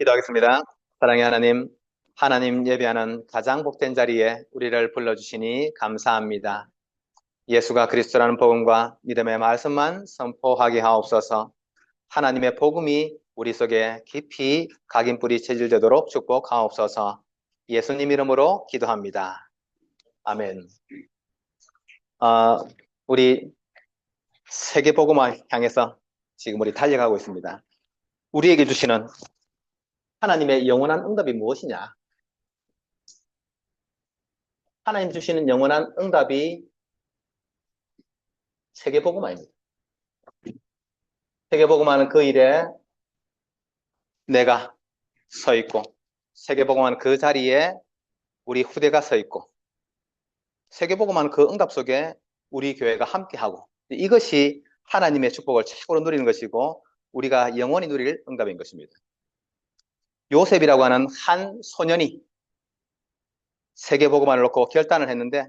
기도하겠습니다. 사랑의 하나님, 하나님 예배하는 가장 복된 자리에 우리를 불러주시니 감사합니다. 예수가 그리스도라는 복음과 믿음의 말씀만 선포하게 하옵소서. 하나님의 복음이 우리 속에 깊이 각인뿌리 체질되도록 축복하옵소서. 예수님 이름으로 기도합니다. 아멘. 우리 세계복음화 향해서 지금 우리 달려가고 있습니다. 우리에게 주시는 하나님의 영원한 응답이 무엇이냐? 하나님 주시는 영원한 응답이 세계복음화입니다. 세계복음화는 그 일에 내가 서 있고, 세계복음화는 그 자리에 우리 후대가 서 있고, 세계복음화는 그 응답 속에 우리 교회가 함께하고, 이것이 하나님의 축복을 최고로 누리는 것이고 우리가 영원히 누릴 응답인 것입니다. 요셉이라고 하는 한 소년이 세계복음화를 놓고 결단을 했는데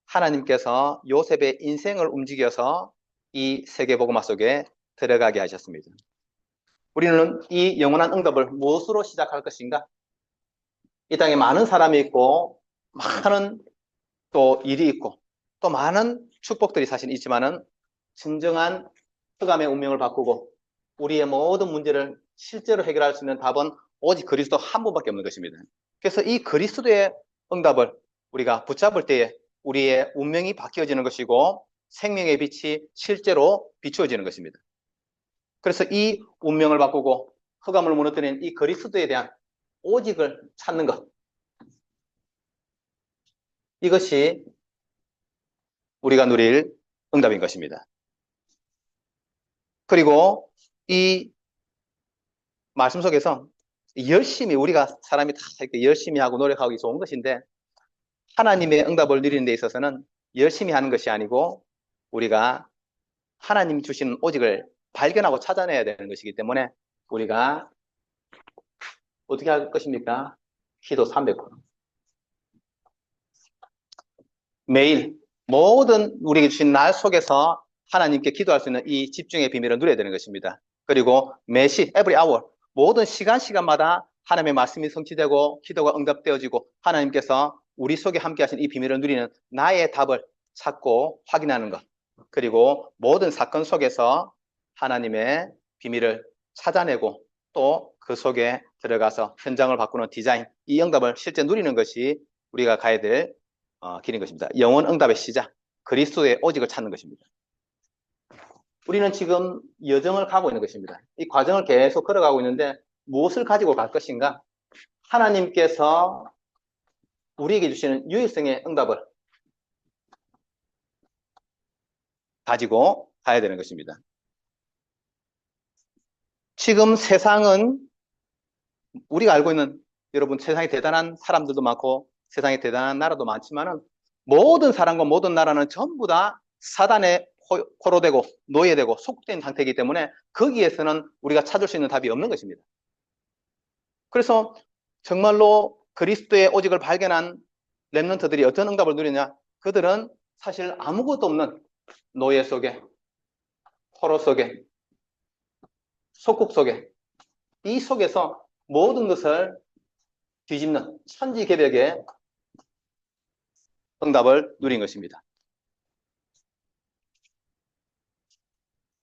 하나님께서 요셉의 인생을 움직여서 이 세계복음화 속에 들어가게 하셨습니다. 우리는 이 영원한 응답을 무엇으로 시작할 것인가? 이 땅에 많은 사람이 있고 많은 또 일이 있고 또 많은 축복들이 사실 있지만은 진정한 흑암의 운명을 바꾸고 우리의 모든 문제를 실제로 해결할 수 있는 답은 오직 그리스도 한 분밖에 없는 것입니다. 그래서 이 그리스도의 응답을 우리가 붙잡을 때에 우리의 운명이 바뀌어지는 것이고 생명의 빛이 실제로 비추어지는 것입니다. 그래서 이 운명을 바꾸고 흑암을 무너뜨리는 이 그리스도에 대한 오직을 찾는 것, 이것이 우리가 누릴 응답인 것입니다. 그리고 이 말씀 속에서 열심히 우리가 사람이 다 이렇게 열심히 하고 노력하기 좋은 것인데 하나님의 응답을 누리는 데 있어서는 열심히 하는 것이 아니고 우리가 하나님 주시는 오직을 발견하고 찾아내야 되는 것이기 때문에 우리가 어떻게 할 것입니까? 기도 300%. 매일 모든 우리에게 주신 날 속에서 하나님께 기도할 수 있는 이 집중의 비밀을 누려야 되는 것입니다. 그리고 매시, every hour, 모든 시간마다 하나님의 말씀이 성취되고 기도가 응답되어지고 하나님께서 우리 속에 함께 하신 이 비밀을 누리는 나의 답을 찾고 확인하는 것. 그리고 모든 사건 속에서 하나님의 비밀을 찾아내고 또 그 속에 들어가서 현장을 바꾸는 디자인, 이 응답을 실제 누리는 것이 우리가 가야 될 길인 것입니다. 영원 응답의 시작, 그리스도의 오직을 찾는 것입니다. 우리는 지금 여정을 가고 있는 것입니다. 이 과정을 계속 걸어가고 있는데 무엇을 가지고 갈 것인가? 하나님께서 우리에게 주시는 유일성의 응답을 가지고 가야 되는 것입니다. 지금 세상은 우리가 알고 있는, 여러분, 세상에 대단한 사람들도 많고 세상에 대단한 나라도 많지만은 모든 사람과 모든 나라는 전부 다 사단의 포로 되고 노예되고 속된 상태이기 때문에 거기에서는 우리가 찾을 수 있는 답이 없는 것입니다. 그래서 정말로 그리스도의 오직을 발견한 렘넌트들이 어떤 응답을 누리냐? 그들은 사실 아무것도 없는 노예 속에, 포로 속에, 속국 속에, 이 속에서 모든 것을 뒤집는 천지개벽의 응답을 누린 것입니다.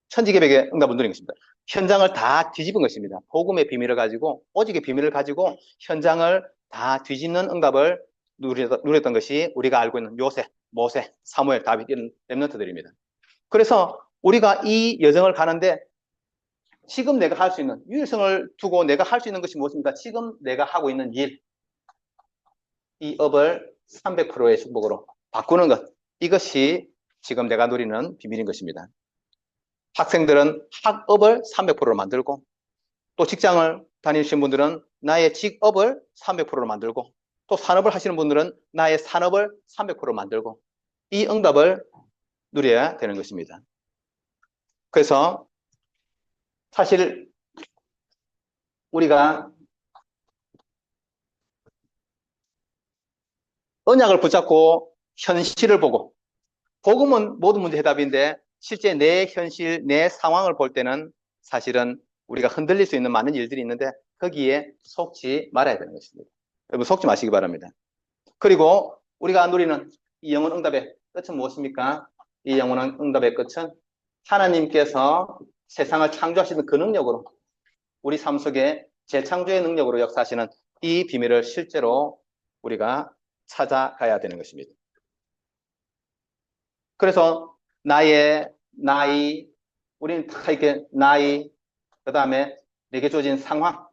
천지개벽의 응답을 누린 것입니다. 현장을 다 뒤집은 것입니다. 복음의 비밀을 가지고, 오직의 비밀을 가지고 현장을 다 뒤집는 응답을 누렸던 것이 우리가 알고 있는 요셉, 모세, 사무엘, 다윗 이런 렘넌트들입니다. 그래서 우리가 이 여정을 가는데 지금 내가 할 수 있는, 유일성을 두고 내가 할 수 있는 것이 무엇입니까? 지금 내가 하고 있는 일, 이 업을 300%의 축복으로 바꾸는 것, 이것이 지금 내가 누리는 비밀인 것입니다. 학생들은 학업을 300%로 만들고 또 직장을 다니시는 분들은 나의 직업을 300%로 만들고 또 산업을 하시는 분들은 나의 산업을 300%로 만들고 이 응답을 누려야 되는 것입니다. 그래서 사실 우리가 언약을 붙잡고 현실을 보고, 복음은 모든 문제 해답인데 실제 내 현실, 내 상황을 볼 때는 사실은 우리가 흔들릴 수 있는 많은 일들이 있는데 거기에 속지 말아야 되는 것입니다. 여러분 속지 마시기 바랍니다. 그리고 우리가 누리는 이 영원 응답의 끝은 무엇입니까? 이 영원한 응답의 끝은 하나님께서 세상을 창조하시는 그 능력으로 우리 삶 속에 재창조의 능력으로 역사하시는 이 비밀을 실제로 우리가 찾아가야 되는 것입니다. 그래서 나이, 우리는 다 이렇게 나이, 그 다음에 내게 주어진 상황,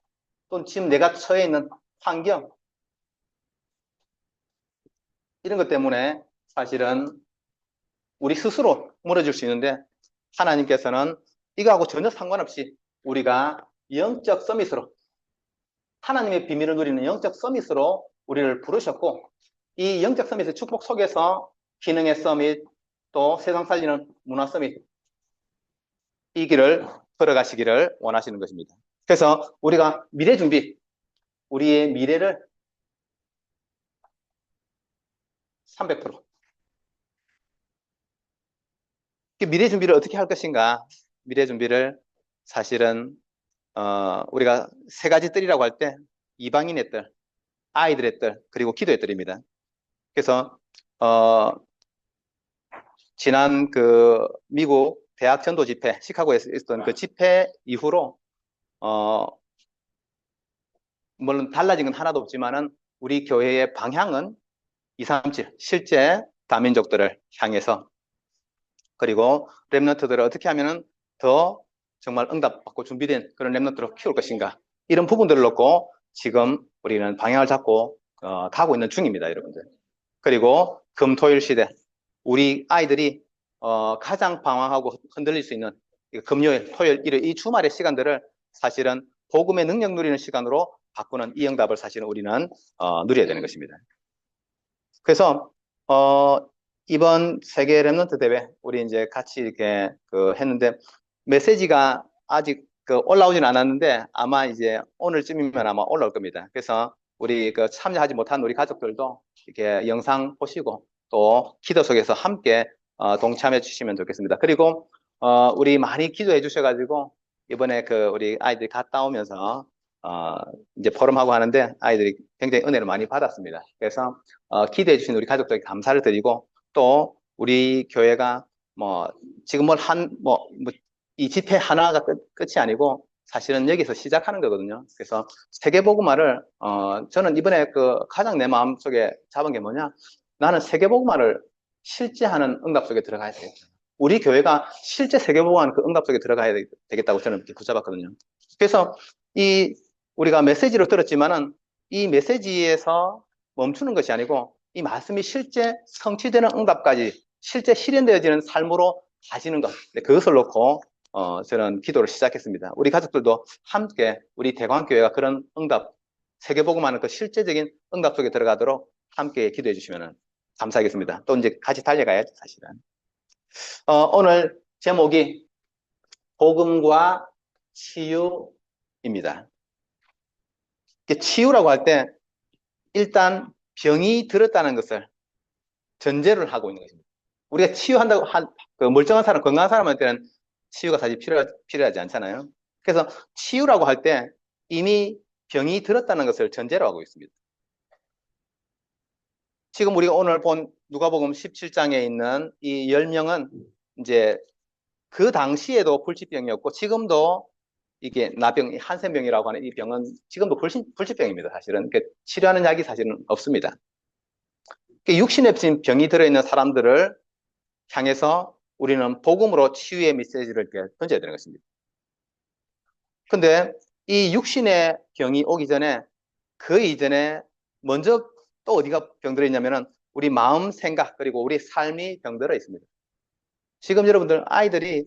또는 지금 내가 처해 있는 환경, 이런 것 때문에 사실은 우리 스스로 무너질 수 있는데 하나님께서는 이거하고 전혀 상관없이 우리가 영적 서밋으로 하나님의 비밀을 누리는 영적 서밋으로 우리를 부르셨고 이 영적 서밋의 축복 속에서 기능의 서밋 또 세상 살리는 문화 서밋 이 길을 걸어가시기를 원하시는 것입니다. 그래서 우리가 미래 준비 우리의 미래를 300% 미래 준비를 어떻게 할 것인가 미래 준비를 사실은 우리가 세 가지 뜰이라고 할 때 이방인의 뜰, 아이들의 뜰, 그리고 기도의 뜰입니다. 그래서 지난 그 미국 대학 전도 집회, 시카고에서 있었던 그 집회 이후로 물론 달라진 건 하나도 없지만은 우리 교회의 방향은 237 실제 다민족들을 향해서 그리고 렘넌트들을 어떻게 하면은 더 정말 응답받고 준비된 그런 렘넌트로 키울 것인가 이런 부분들을 놓고 지금 우리는 방향을 잡고 가고 있는 중입니다, 여러분들. 그리고 금토일 시대 우리 아이들이 가장 방황하고 흔들릴 수 있는 금요일, 토요일, 일요일 이 주말의 시간들을 사실은 복음의 능력 누리는 시간으로 바꾸는 이 응답을 사실은 우리는 누려야 되는 것입니다. 그래서 이번 세계 렘넌트 대회 우리 이제 같이 이렇게 했는데 메시지가 아직 올라오진 않았는데 아마 이제 오늘쯤이면 아마 올라올 겁니다. 그래서 우리 참여하지 못한 우리 가족들도 이렇게 영상 보시고 또 기도 속에서 함께 동참해 주시면 좋겠습니다. 그리고 우리 많이 기도해 주셔가지고 이번에 우리 아이들이 갔다 오면서 이제 포럼하고 하는데 아이들이 굉장히 은혜를 많이 받았습니다. 그래서 기대해 주신 우리 가족들에게 감사를 드리고 또 우리 교회가 지금 이 집회 하나가 끝이 아니고 사실은 여기서 시작하는 거거든요. 그래서 세계복음화를 저는 이번에 가장 내 마음속에 잡은 게 뭐냐 나는 세계복음화를 실제 하는 응답 속에 들어가야 되겠다. 우리 교회가 실제 세계복음화하는 그 응답 속에 들어가야 되겠다고 저는 이렇게 붙잡았거든요. 그래서 우리가 메시지로 들었지만은 이 메시지에서 멈추는 것이 아니고 이 말씀이 실제 성취되는 응답까지 실제 실현되어지는 삶으로 가시는 것. 그것을 놓고 저는 기도를 시작했습니다. 우리 가족들도 함께 우리 대광교회가 그런 응답, 세계복음하는 그 실제적인 응답 속에 들어가도록 함께 기도해 주시면 감사하겠습니다. 또 이제 같이 달려가야죠, 사실은. 오늘 제목이 복음과 치유입니다. 치유라고 할 때 일단 병이 들었다는 것을 전제를 하고 있는 것입니다. 우리가 치유한다고 멀쩡한 사람, 건강한 사람한테는 치유가 사실 필요하지 않잖아요. 그래서 치유라고 할 때 이미 병이 들었다는 것을 전제로 하고 있습니다. 지금 우리가 오늘 본 누가복음 17장에 있는 이 10명은 이제 그 당시에도 불치병이었고 지금도 이게 나병, 한센병이라고 하는 이 병은 지금도 불치병입니다. 사실은 치료하는 약이 사실은 없습니다. 육신에 병이 들어있는 사람들을 향해서 우리는 복음으로 치유의 메시지를 던져야 되는 것입니다. 근데 이 육신의 병이 오기 전에 그 이전에 먼저 또 어디가 병들어 있냐면은 우리 마음, 생각 그리고 우리 삶이 병들어 있습니다. 지금 여러분들 아이들이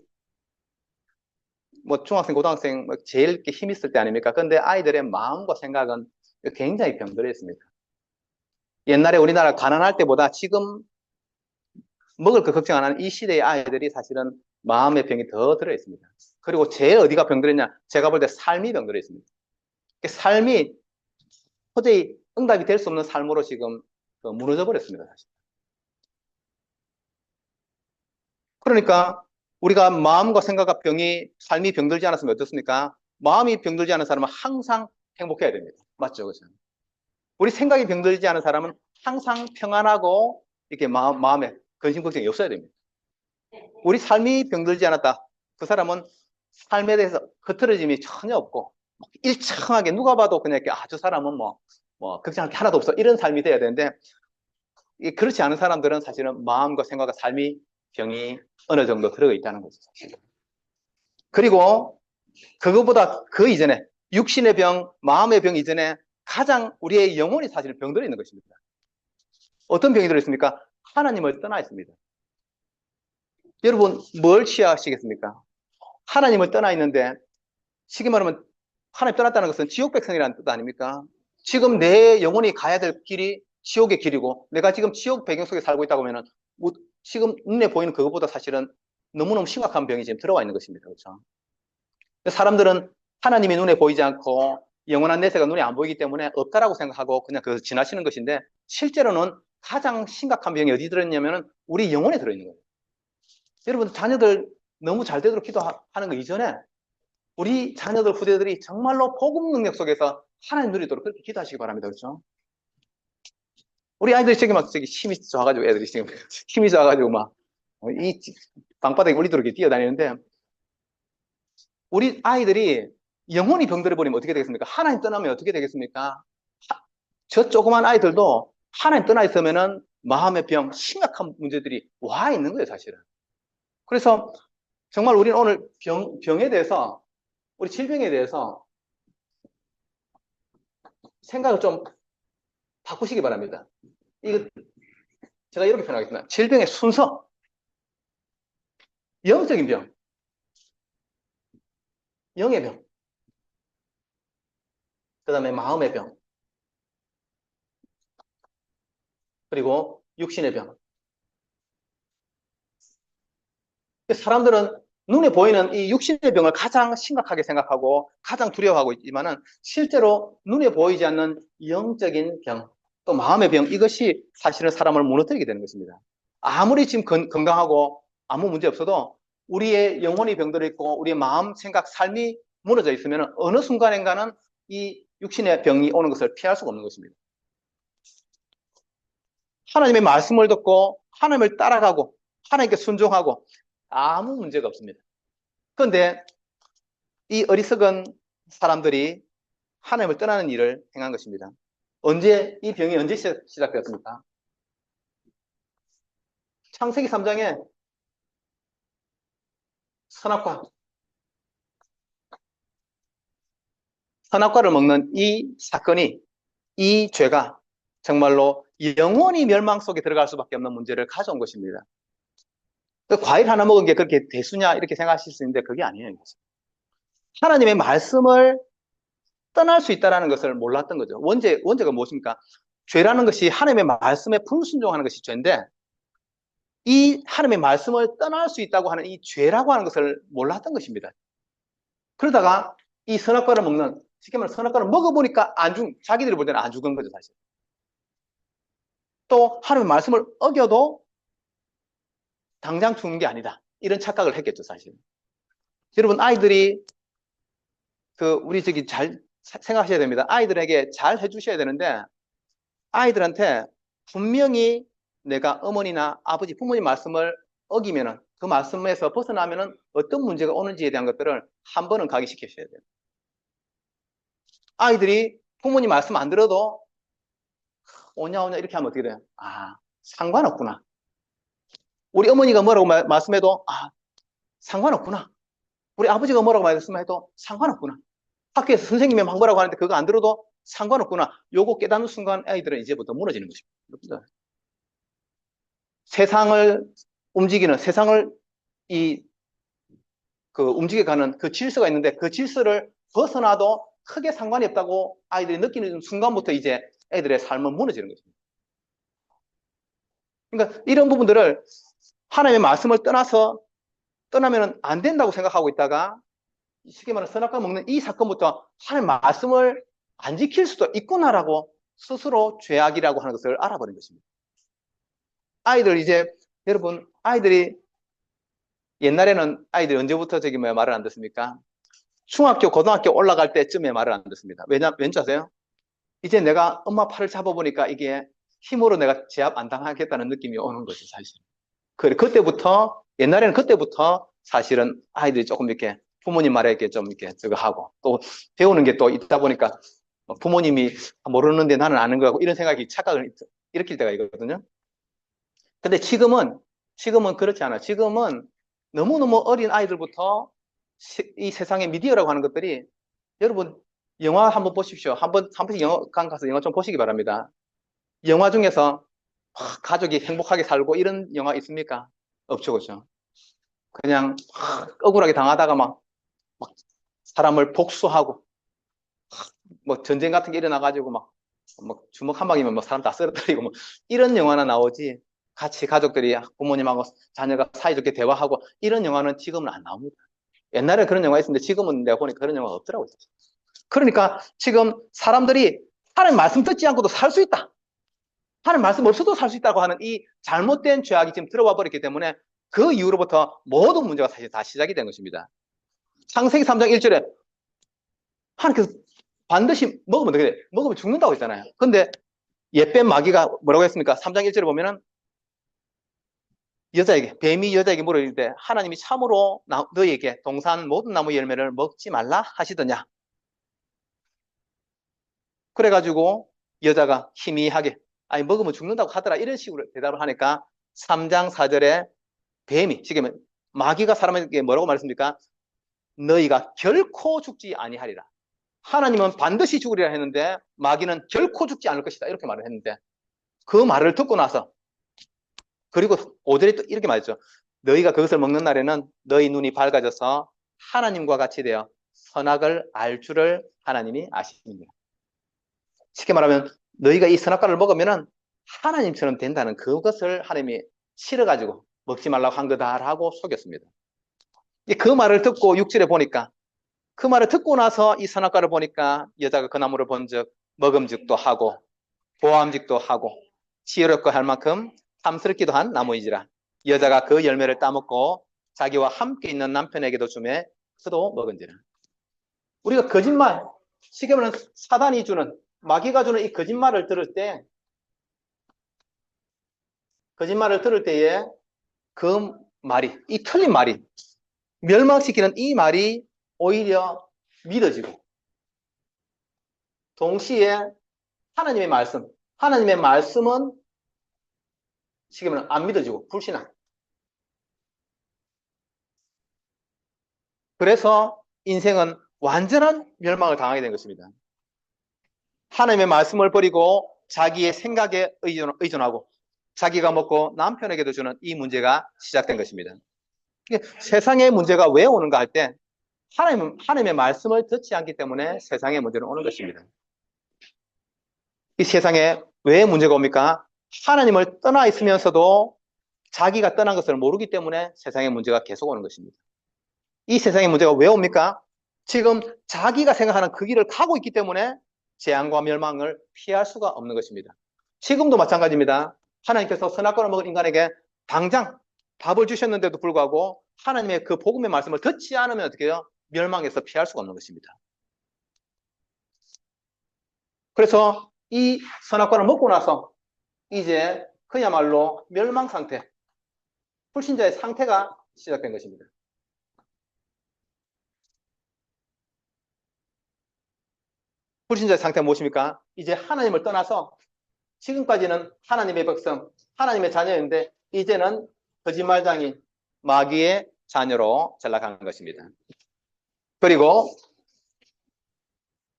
중학생, 고등학생 제일 힘 있을 때 아닙니까? 근데 아이들의 마음과 생각은 굉장히 병들어 있습니다. 옛날에 우리나라 가난할 때보다 지금 먹을 거 걱정 안 하는 이 시대의 아이들이 사실은 마음의 병이 더 들어 있습니다. 그리고 제일 어디가 병들었냐? 제가 볼 때 삶이 병들어 있습니다. 삶이 도저히 응답이 될 수 없는 삶으로 지금 무너져 버렸습니다. 사실. 그러니까 우리가 마음과 생각과 삶이 병들지 않았으면 어떻습니까? 마음이 병들지 않은 사람은 항상 행복해야 됩니다. 맞죠? 그죠? 우리 생각이 병들지 않은 사람은 항상 평안하고 이렇게 마음에 근심 걱정이 없어야 됩니다. 우리 삶이 병들지 않았다. 그 사람은 삶에 대해서 흐트러짐이 전혀 없고 일청하게 누가 봐도 그냥 이렇게 저 사람은 뭐 걱정할 게 하나도 없어 이런 삶이 돼야 되는데 그렇지 않은 사람들은 사실은 마음과 생각과 삶이 병이 어느 정도 들어가 있다는 거죠. 사실. 그리고 그것보다 그 이전에 육신의 병, 마음의 병 이전에 가장 우리의 영혼이 사실 병들어 있는 것입니다. 어떤 병이 들어있습니까? 하나님을 떠나 있습니다. 여러분 뭘 취하시겠습니까? 하나님을 떠나 있는데 쉽게 말하면 하나님 떠났다는 것은 지옥 백성이라는 뜻 아닙니까? 지금 내 영혼이 가야 될 길이 지옥의 길이고 내가 지금 지옥 배경 속에 살고 있다고 하면 지금 눈에 보이는 그것보다 사실은 너무너무 심각한 병이 지금 들어와 있는 것입니다. 그렇죠? 사람들은 하나님이 눈에 보이지 않고 영원한 내세가 눈에 안 보이기 때문에 없다라고 생각하고 그냥 그것을 지나치는 것인데 실제로는 가장 심각한 병이 어디 들어있냐면 우리 영혼에 들어있는 거예요. 여러분 자녀들 너무 잘 되도록 기도하는 거 이전에 우리 자녀들 후대들이 정말로 복음 능력 속에서 하나님 누리도록 그렇게 기도하시기 바랍니다. 그렇죠? 우리 아이들이 저기 힘이 좋아가지고 애들이 지금 힘이 좋아가지고 이 방바닥에 올리도록 이렇게 뛰어다니는데 우리 아이들이 영혼이 병들어 버리면 어떻게 되겠습니까? 하나님 떠나면 어떻게 되겠습니까? 저 조그만 아이들도 하나님 떠나 있으면은 마음의 병, 심각한 문제들이 와 있는 거예요, 사실은. 그래서 정말 우리는 오늘 병에 대해서, 우리 질병에 대해서 생각을 좀 바꾸시기 바랍니다. 이거 제가 이렇게 표현하겠습니다. 질병의 순서, 영적인 병, 영의 병, 그 다음에 마음의 병, 그리고 육신의 병. 사람들은 눈에 보이는 이 육신의 병을 가장 심각하게 생각하고 가장 두려워하고 있지만은 실제로 눈에 보이지 않는 영적인 병, 또 마음의 병, 이것이 사실은 사람을 무너뜨리게 되는 것입니다. 아무리 지금 건강하고 아무 문제 없어도 우리의 영혼이 병들어 있고 우리의 마음, 생각, 삶이 무너져 있으면 어느 순간인가는 이 육신의 병이 오는 것을 피할 수가 없는 것입니다. 하나님의 말씀을 듣고 하나님을 따라가고 하나님께 순종하고 아무 문제가 없습니다. 그런데 이 어리석은 사람들이 하나님을 떠나는 일을 행한 것입니다. 이 병이 언제 시작되었습니까? 창세기 3장에 선악과를 먹는 이 사건이, 이 죄가 정말로 영원히 멸망 속에 들어갈 수밖에 없는 문제를 가져온 것입니다. 과일 하나 먹은 게 그렇게 대수냐 이렇게 생각하실 수 있는데 그게 아니에요. 하나님의 말씀을 떠날 수 있다는 것을 몰랐던 거죠. 원죄가 무엇입니까? 죄라는 것이 하나님의 말씀에 불순종하는 것이 죄인데 이 하나님의 말씀을 떠날 수 있다고 하는 이 죄라고 하는 것을 몰랐던 것입니다. 그러다가 이 선악과를 먹는, 쉽게 말해 선악과를 먹어보니까 자기들이 볼 때는 안 죽은 거죠, 사실. 또 하나님의 말씀을 어겨도 당장 죽는 게 아니다. 이런 착각을 했겠죠, 사실. 여러분, 아이들이 우리 잘 생각하셔야 됩니다. 아이들에게 잘 해주셔야 되는데 아이들한테 분명히 내가 어머니나 아버지, 부모님 말씀을 어기면은 그 말씀에서 벗어나면은 어떤 문제가 오는지에 대한 것들을 한 번은 각인시키셔야 돼요. 아이들이 부모님 말씀 안 들어도 오냐 이렇게 하면 어떻게 돼요? 상관없구나. 우리 어머니가 뭐라고 말씀해도 상관없구나. 우리 아버지가 뭐라고 말씀해도 상관없구나. 학교에서 선생님이 막 뭐라고 하는데 그거 안 들어도 상관없구나. 요거 깨닫는 순간 아이들은 이제부터 무너지는 것입니다. 세상을 움직이는, 세상을 움직여 가는 그 질서가 있는데 그 질서를 벗어나도 크게 상관이 없다고 아이들이 느끼는 순간부터 이제 애들의 삶은 무너지는 것입니다. 그러니까 이런 부분들을 하나님의 말씀을 떠나면 안 된다고 생각하고 있다가 쉽게 말하면 선악과 먹는 이 사건부터 하나님의 말씀을 안 지킬 수도 있구나라고 스스로 죄악이라고 하는 것을 알아버린 것입니다. 여러분, 아이들이 옛날에는 아이들이 언제부터 말을 안 듣습니까? 중학교, 고등학교 올라갈 때쯤에 말을 안 듣습니다. 왠지 아세요? 이제 내가 엄마 팔을 잡아보니까 이게 힘으로 내가 제압 안 당하겠다는 느낌이 오는 거죠, 사실. 그때부터, 옛날에는 그때부터 사실은 아이들이 조금 이렇게 부모님 말에 이렇게 좀 이렇게 저거 하고 또 배우는 게 또 있다 보니까 부모님이 모르는데 나는 아는 거고 이런 생각이 착각을 일으킬 때가 있거든요. 근데 지금은 그렇지 않아요. 지금은 너무너무 어린 아이들부터 이 세상의 미디어라고 하는 것들이 여러분 영화 한번 보십시오. 한 번씩 영화관 가서 영화 좀 보시기 바랍니다. 영화 중에서 가족이 행복하게 살고 이런 영화 있습니까? 없죠, 그죠? 그냥 억울하게 당하다가 막 사람을 복수하고 뭐 전쟁 같은 게 일어나가지고 막 주먹 한 방이면 뭐 사람 다 쓰러뜨리고 뭐 이런 영화나 나오지 같이 가족들이 부모님하고 자녀가 사이좋게 대화하고 이런 영화는 지금은 안 나옵니다. 옛날에 그런 영화 있었는데 지금은 내가 보니까 그런 영화가 없더라고요. 그러니까 지금 사람들이 하나님 말씀 듣지 않고도 살 수 있다. 하나님 말씀 없어도 살 수 있다고 하는 이 잘못된 죄악이 지금 들어와 버렸기 때문에 그 이후로부터 모든 문제가 사실 다 시작이 된 것입니다. 창세기 3장 1절에 하나님께서 반드시 먹으면 어떻게 돼? 먹으면 죽는다고 했잖아요. 근데 옛뱀 마귀가 뭐라고 했습니까? 3장 1절에 보면은 뱀이 여자에게 물어이르되 하나님이 참으로 너희에게 동산 모든 나무 열매를 먹지 말라 하시더냐? 그래가지고 여자가 희미하게 아니 먹으면 죽는다고 하더라 이런 식으로 대답을 하니까 3장 4절에 뱀이 지금 마귀가 사람에게 뭐라고 말했습니까? 너희가 결코 죽지 아니하리라. 하나님은 반드시 죽으리라 했는데 마귀는 결코 죽지 않을 것이다 이렇게 말을 했는데 그 말을 듣고 나서 그리고 5절에 또 이렇게 말했죠. 너희가 그것을 먹는 날에는 너희 눈이 밝아져서 하나님과 같이 되어 선악을 알 줄을 하나님이 아십니다. 쉽게 말하면 너희가 이 선악과를 먹으면 하나님처럼 된다는 그것을 하나님이 싫어가지고 먹지 말라고 한 거다라고 속였습니다. 그 말을 듣고 6절에 보니까 그 말을 듣고 나서 이 선악과를 보니까 여자가 그 나무를 본즉 먹음직도 하고 보암직도 하고 지혜롭고 할 만큼 탐스럽기도 한 나무이지라. 여자가 그 열매를 따먹고 자기와 함께 있는 남편에게도 주매 그도 먹은지라. 우리가 거짓말, 쉽게 말하면 사단이 주는 마귀가 주는 이 거짓말을 들을 때 거짓말을 들을 때에 그 말이 이 틀린 말이 멸망시키는 이 말이 오히려 믿어지고 동시에 하나님의 말씀은 쉽게 말하면 안 믿어지고 불신앙. 그래서 인생은 완전한 멸망을 당하게 된 것입니다. 하나님의 말씀을 버리고 자기의 생각에 의존하고 자기가 먹고 남편에게도 주는 이 문제가 시작된 것입니다. 세상의 문제가 왜 오는가 할 때 하나님의 말씀을 듣지 않기 때문에 세상의 문제는 오는 것입니다. 이 세상에 왜 문제가 옵니까? 하나님을 떠나 있으면서도 자기가 떠난 것을 모르기 때문에 세상의 문제가 계속 오는 것입니다. 이 세상의 문제가 왜 옵니까? 지금 자기가 생각하는 그 길을 가고 있기 때문에 재앙과 멸망을 피할 수가 없는 것입니다. 지금도 마찬가지입니다. 하나님께서 선악과를 먹은 인간에게 당장 밥을 주셨는데도 불구하고 하나님의 그 복음의 말씀을 듣지 않으면 어떻게 해요? 멸망에서 피할 수가 없는 것입니다. 그래서 이 선악과를 먹고 나서 이제 그야말로 멸망 상태, 불신자의 상태가 시작된 것입니다. 불신자의 상태가 무엇입니까? 이제 하나님을 떠나서 지금까지는 하나님의 백성, 하나님의 자녀인데 이제는 거짓말장인 마귀의 자녀로 전락하는 것입니다. 그리고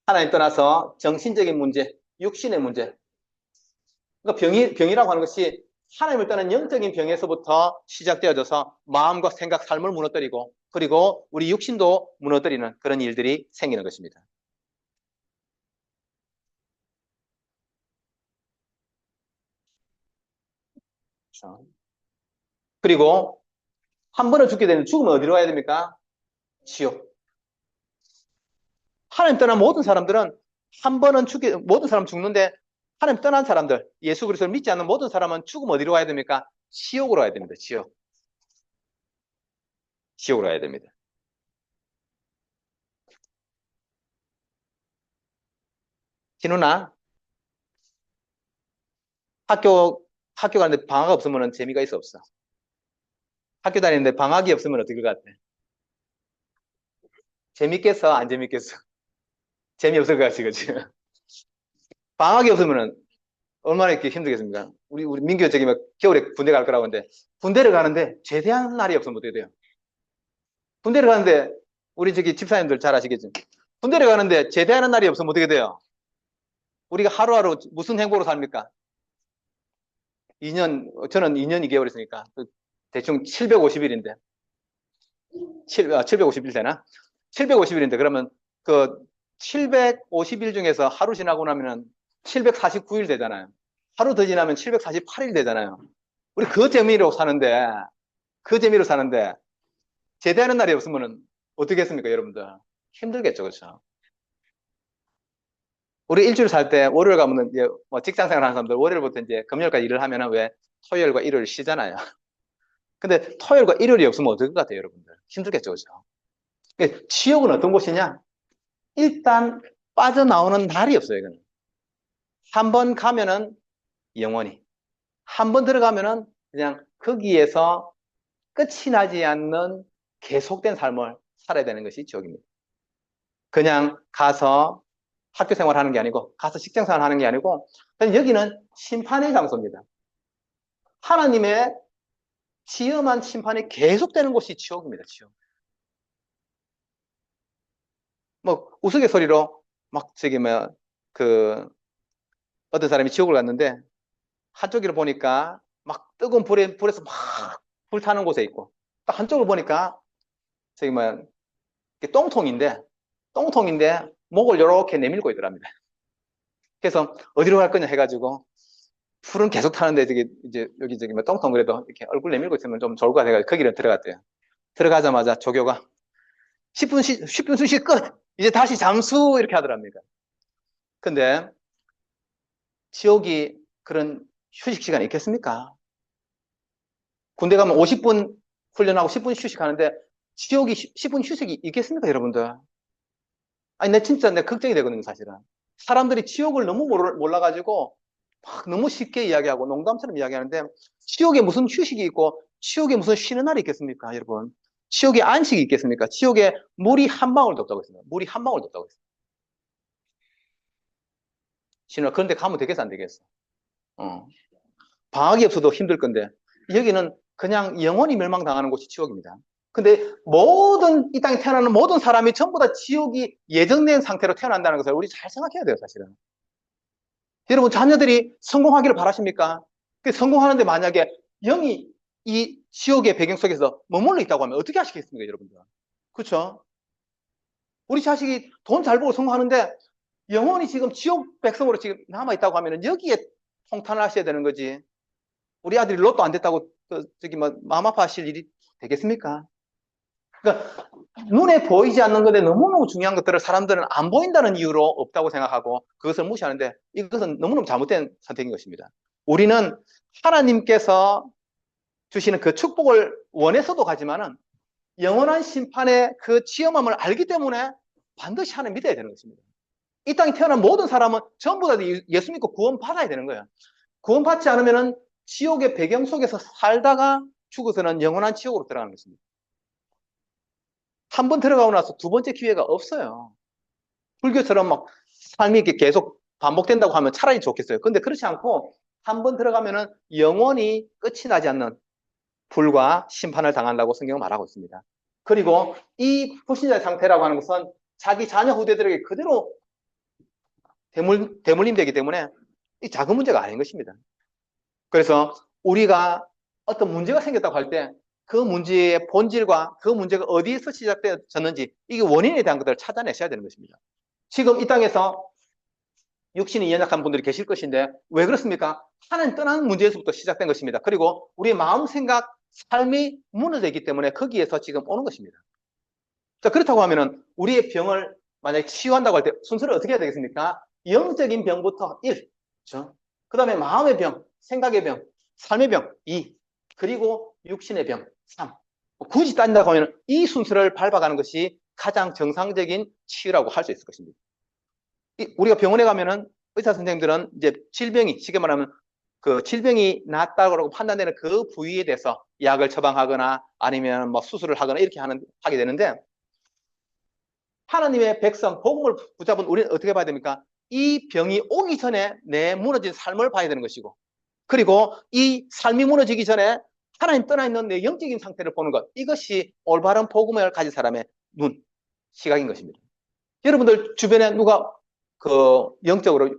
하나님 떠나서 정신적인 문제, 육신의 문제. 그러니까 병이라고 하는 것이 하나님을 떠난 영적인 병에서부터 시작되어져서 마음과 생각, 삶을 무너뜨리고 그리고 우리 육신도 무너뜨리는 그런 일들이 생기는 것입니다. 그리고 한 번을 죽게 되면 죽으면 어디로 가야 됩니까? 지옥. 하나님 떠난 모든 사람들은 한 번은 모든 사람 죽는데 하나님 떠난 사람들, 예수 그리스도를 믿지 않는 모든 사람은 죽으면 어디로 가야 됩니까? 지옥으로 가야 됩니다. 지옥으로 가야 됩니다. 진우나, 학교 가는데 방학 없으면 재미가 있어, 없어? 학교 다니는데 방학이 없으면 어떨 것 같아? 재밌겠어, 안 재밌겠어? 재미없을 것 같지, 그치? 방학이 없으면 얼마나 이렇게 힘들겠습니까? 우리 민규 저기 막 겨울에 군대 갈 거라고 하는데, 군대를 가는데 제대한 날이 없으면 어떻게 돼요? 군대를 가는데, 우리 저기 집사님들 잘 아시겠죠? 군대를 가는데 제대하는 날이 없으면 어떻게 돼요? 우리가 하루하루 무슨 행보로 삽니까? 2년, 저는 2년 2개월 있으니까, 대충 750일인데, 750일 되나? 750일인데, 그러면 그 750일 중에서 하루 지나고 나면은 749일 되잖아요. 하루 더 지나면 748일 되잖아요. 우리 그 재미로 사는데, 제대하는 날이 없으면은 어떻게 했습니까, 여러분들? 힘들겠죠, 그렇죠? 우리 일주일 살 때 월요일 가면은 이제 뭐 직장 생활 하는 사람들 월요일부터 이제 금요일까지 일을 하면은 왜 토요일과 일요일 쉬잖아요. 근데 토요일과 일요일이 없으면 어떨 것 같아요, 여러분들? 힘들겠죠, 그렇죠? 그러니까 지옥은 어떤 곳이냐? 일단 빠져나오는 날이 없어요, 이거는. 한 번 가면은 영원히. 한 번 들어가면은 그냥 거기에서 끝이 나지 않는 계속된 삶을 살아야 되는 것이 지옥입니다. 그냥 가서 학교 생활하는 게 아니고, 가서 직장 생활하는 게 아니고, 그냥 여기는 심판의 장소입니다. 하나님의 지엄한 심판이 계속되는 곳이 지옥입니다, 지옥. 뭐, 우스갯소리로 막 저기 그 어떤 사람이 지옥을 갔는데 한쪽으로 보니까 막 뜨거운 불에서 막 불타는 곳에 있고, 또 한쪽을 보니까 저기 이게 똥통인데 목을 이렇게 내밀고 있더랍니다. 그래서 어디로 갈 거냐 해가지고 불은 계속 타는데 저기 이제 여기 저기 똥통 그래도 이렇게 얼굴 내밀고 있으면 좀 좋을 것 같아가지고 거기를 들어갔대요. 들어가자마자 조교가 10분 휴식 끝! 이제 다시 잠수! 이렇게 하더랍니다. 근데 지옥이 그런 휴식 시간이 있겠습니까? 군대 가면 50분 훈련하고 10분 휴식하는데 지옥이 10분 휴식이 있겠습니까, 여러분들? 아니, 내 걱정이 되거든요, 사실은. 사람들이 지옥을 너무 몰라가지고 막 너무 쉽게 이야기하고 농담처럼 이야기하는데 지옥에 무슨 휴식이 있고 지옥에 무슨 쉬는 날이 있겠습니까, 여러분? 지옥에 안식이 있겠습니까? 지옥에 물이 한 방울도 없다고 했습니다. 물이 한 방울도 없다고 했습니다. 신호가 그런데 가면 되겠어, 안 되겠어? 어. 방학이 없어도 힘들 건데 여기는 그냥 영원히 멸망당하는 곳이 지옥입니다. 근데 이 땅에 태어나는 모든 사람이 전부 다 지옥이 예정된 상태로 태어난다는 것을 우리 잘 생각해야 돼요, 사실은. 여러분, 자녀들이 성공하기를 바라십니까? 성공하는데 만약에 영이 이 지옥의 배경 속에서 머물러 있다고 하면 어떻게 하시겠습니까, 여러분들? 그렇죠? 우리 자식이 돈 잘 벌고 성공하는데 영원히 지금 지옥 백성으로 지금 남아있다고 하면 여기에 통탄을 하셔야 되는 거지. 우리 아들이 로또 안 됐다고 저기 마음 아파하실 일이 되겠습니까? 그러니까 눈에 보이지 않는 건데 너무너무 중요한 것들을 사람들은 안 보인다는 이유로 없다고 생각하고 그것을 무시하는데 이것은 너무너무 잘못된 선택인 것입니다. 우리는 하나님께서 주시는 그 축복을 원해서도 가지만은 영원한 심판의 그 치험함을 알기 때문에 반드시 하나님 믿어야 되는 것입니다. 이 땅에 태어난 모든 사람은 전부 다 예수 믿고 구원받아야 되는 거예요. 구원받지 않으면은 지옥의 배경 속에서 살다가 죽어서는 영원한 지옥으로 들어가는 것입니다. 한 번 들어가고 나서 두 번째 기회가 없어요. 불교처럼 막 삶이 이렇게 계속 반복된다고 하면 차라리 좋겠어요. 근데 그렇지 않고 한 번 들어가면은 영원히 끝이 나지 않는 불과 심판을 당한다고 성경은 말하고 있습니다. 그리고 이 불신자의 상태라고 하는 것은 자기 자녀 후대들에게 그대로 대물림되기 때문에 이 작은 문제가 아닌 것입니다. 그래서 우리가 어떤 문제가 생겼다고 할 때 그 문제의 본질과 그 문제가 어디에서 시작되었는지 이게 원인에 대한 것들을 찾아내셔야 되는 것입니다. 지금 이 땅에서 육신이 연약한 분들이 계실 것인데 왜 그렇습니까? 하나님 떠나는 문제에서부터 시작된 것입니다. 그리고 우리의 마음, 생각, 삶이 무너지기 때문에 거기에서 지금 오는 것입니다. 자, 그렇다고 하면은 우리의 병을 만약에 치유한다고 할 때 순서를 어떻게 해야 되겠습니까? 영적인 병부터 1, 그렇죠? 그 다음에 마음의 병, 생각의 병, 삶의 병 2, 그리고 육신의 병 3. 굳이 따진다고 하면 이 순서를 밟아가는 것이 가장 정상적인 치유라고 할 수 있을 것입니다. 우리가 병원에 가면은 의사 선생님들은 이제 질병이, 쉽게 말하면 그 질병이 낫다고 판단되는 그 부위에 대해서 약을 처방하거나 아니면 뭐 수술을 하거나 이렇게 하게 되는데, 하나님의 백성, 복음을 붙잡은 우리는 어떻게 봐야 됩니까? 이 병이 오기 전에 내 무너진 삶을 봐야 되는 것이고, 그리고 이 삶이 무너지기 전에 하나님 떠나 있는 내 영적인 상태를 보는 것, 이것이 올바른 복음을 가진 사람의 눈, 시각인 것입니다. 여러분들 주변에 누가 그 영적으로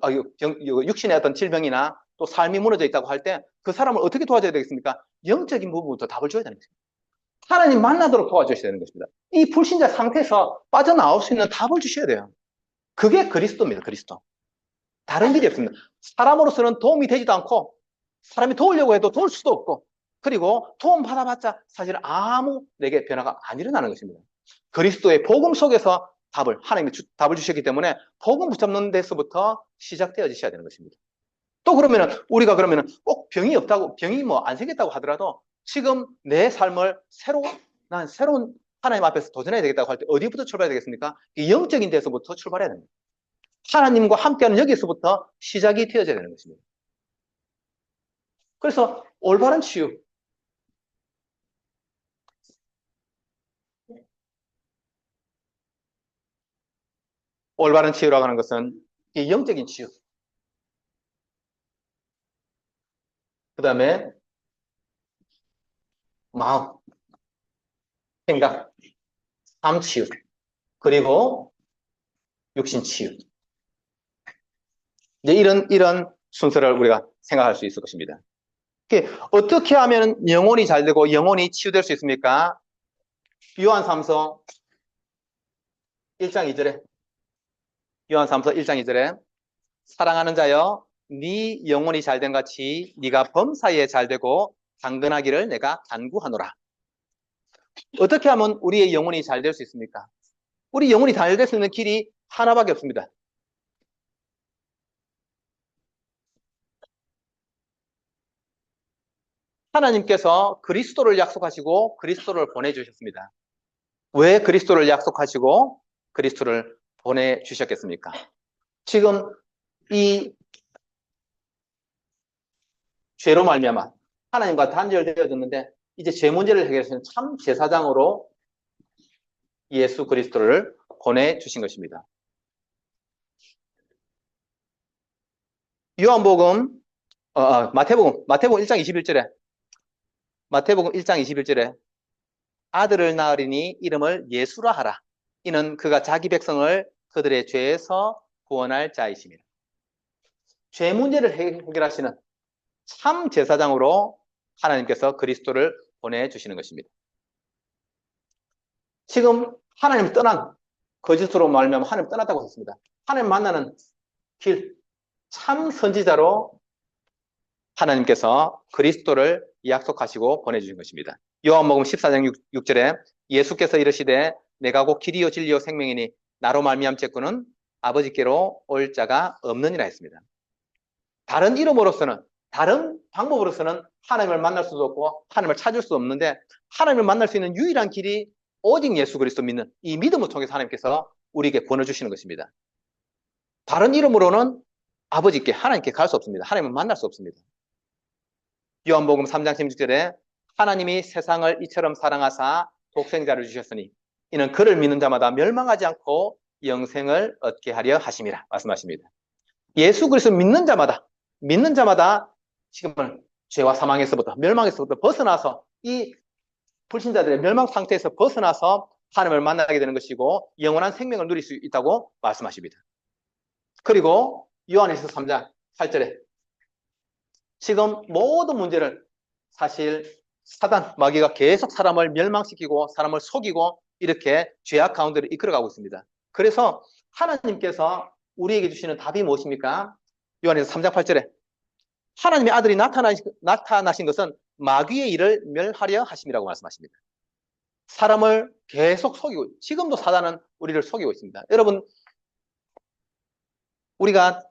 육신의 어떤 질병이나 또 삶이 무너져 있다고 할 때 그 사람을 어떻게 도와줘야 되겠습니까? 영적인 부분부터 답을 줘야 되는 것입니다. 하나님 만나도록 도와주셔야 되는 것입니다. 이 불신자 상태에서 빠져나올 수 있는 답을 주셔야 돼요. 그게 그리스도입니다. 그리스도. 다른 길이 없습니다. 사람으로서는 도움이 되지도 않고, 사람이 도우려고 해도 도울 수도 없고, 그리고 도움 받아봤자 사실 아무 내게 변화가 안 일어나는 것입니다. 그리스도의 복음 속에서 하나님이 답을 주셨기 때문에 복음 붙잡는 데서부터 시작되어지셔야 되는 것입니다. 또 그러면은 우리가 그러면은 꼭 병이 없다고, 병이 뭐 안 생겼다고 하더라도 지금 내 삶을 난 새로운 하나님 앞에서 도전해야 되겠다고 할 때 어디부터 출발해야 되겠습니까? 영적인 데서부터 출발해야 됩니다. 하나님과 함께하는 여기서부터 시작이 되어져야 되는 것입니다. 그래서 올바른 치유, 올바른 치유라고 하는 것은 이 영적인 치유, 그 다음에 마음, 생각, 삶 치유, 그리고 육신 치유. 이제 이런 순서를 우리가 생각할 수 있을 것입니다. 어떻게 하면 영혼이 잘 되고 영혼이 치유될 수 있습니까? 요한삼서 1장 2절에, 요한삼서 1장 2절에 사랑하는 자여, 네 영혼이 잘된 같이 네가 범사에 잘되고 강건하기를 내가 간구하노라. 어떻게 하면 우리의 영혼이 잘 될 수 있습니까? 우리 영혼이 잘 될 수 있는 길이 하나밖에 없습니다. 하나님께서 그리스도를 약속하시고 그리스도를 보내주셨습니다. 왜 그리스도를 약속하시고 그리스도를 보내주셨겠습니까? 지금 이 죄로 말미암아 하나님과 단절되어졌는데 이제 죄 문제를 해결하시는 참 제사장으로 예수 그리스도를 보내주신 것입니다. 요한복음, 마태복음 1장 21절에, 마태복음 1장 21절에 아들을 낳으리니 이름을 예수라 하라. 이는 그가 자기 백성을 그들의 죄에서 구원할 자이심이라. 죄 문제를 해결하시는 참 제사장으로 하나님께서 그리스도를 보내주시는 것입니다. 지금 하나님 떠난, 거짓으로 말하면 하나님 떠났다고 했습니다. 하나님 만나는 길, 참 선지자로 하나님께서 그리스도를 약속하시고 보내주신 것입니다. 요한복음 14장 6절에 예수께서 이르시되 내가 곧 길이요 진리요 생명이니 나로 말미암쨌고는 아버지께로 올 자가 없느니라 했습니다. 다른 이름으로서는, 다른 방법으로서는 하나님을 만날 수도 없고 하나님을 찾을 수 없는데, 하나님을 만날 수 있는 유일한 길이 오직 예수 그리스도 믿는 이 믿음을 통해서 하나님께서 우리에게 보내주시는 것입니다. 다른 이름으로는 아버지께, 하나님께 갈 수 없습니다. 하나님을 만날 수 없습니다. 요한복음 3장 16절에 하나님이 세상을 이처럼 사랑하사 독생자를 주셨으니 이는 그를 믿는 자마다 멸망하지 않고 영생을 얻게 하려 하심이라 말씀하십니다. 예수 그리스도 믿는 자마다 지금은 죄와 사망에서부터, 멸망에서부터 벗어나서 이 불신자들의 멸망 상태에서 벗어나서 하나님을 만나게 되는 것이고 영원한 생명을 누릴 수 있다고 말씀하십니다. 그리고 요한에서 3장 8절에 지금 모든 문제를 사실 사단, 마귀가 계속 사람을 멸망시키고 사람을 속이고 이렇게 죄악 가운데로 이끌어가고 있습니다. 그래서 하나님께서 우리에게 주시는 답이 무엇입니까? 요한에서 3장 8절에 하나님의 아들이 나타나신 것은 마귀의 일을 멸하려 하심이라고 말씀하십니다. 사람을 계속 속이고, 지금도 사단은 우리를 속이고 있습니다. 여러분, 우리가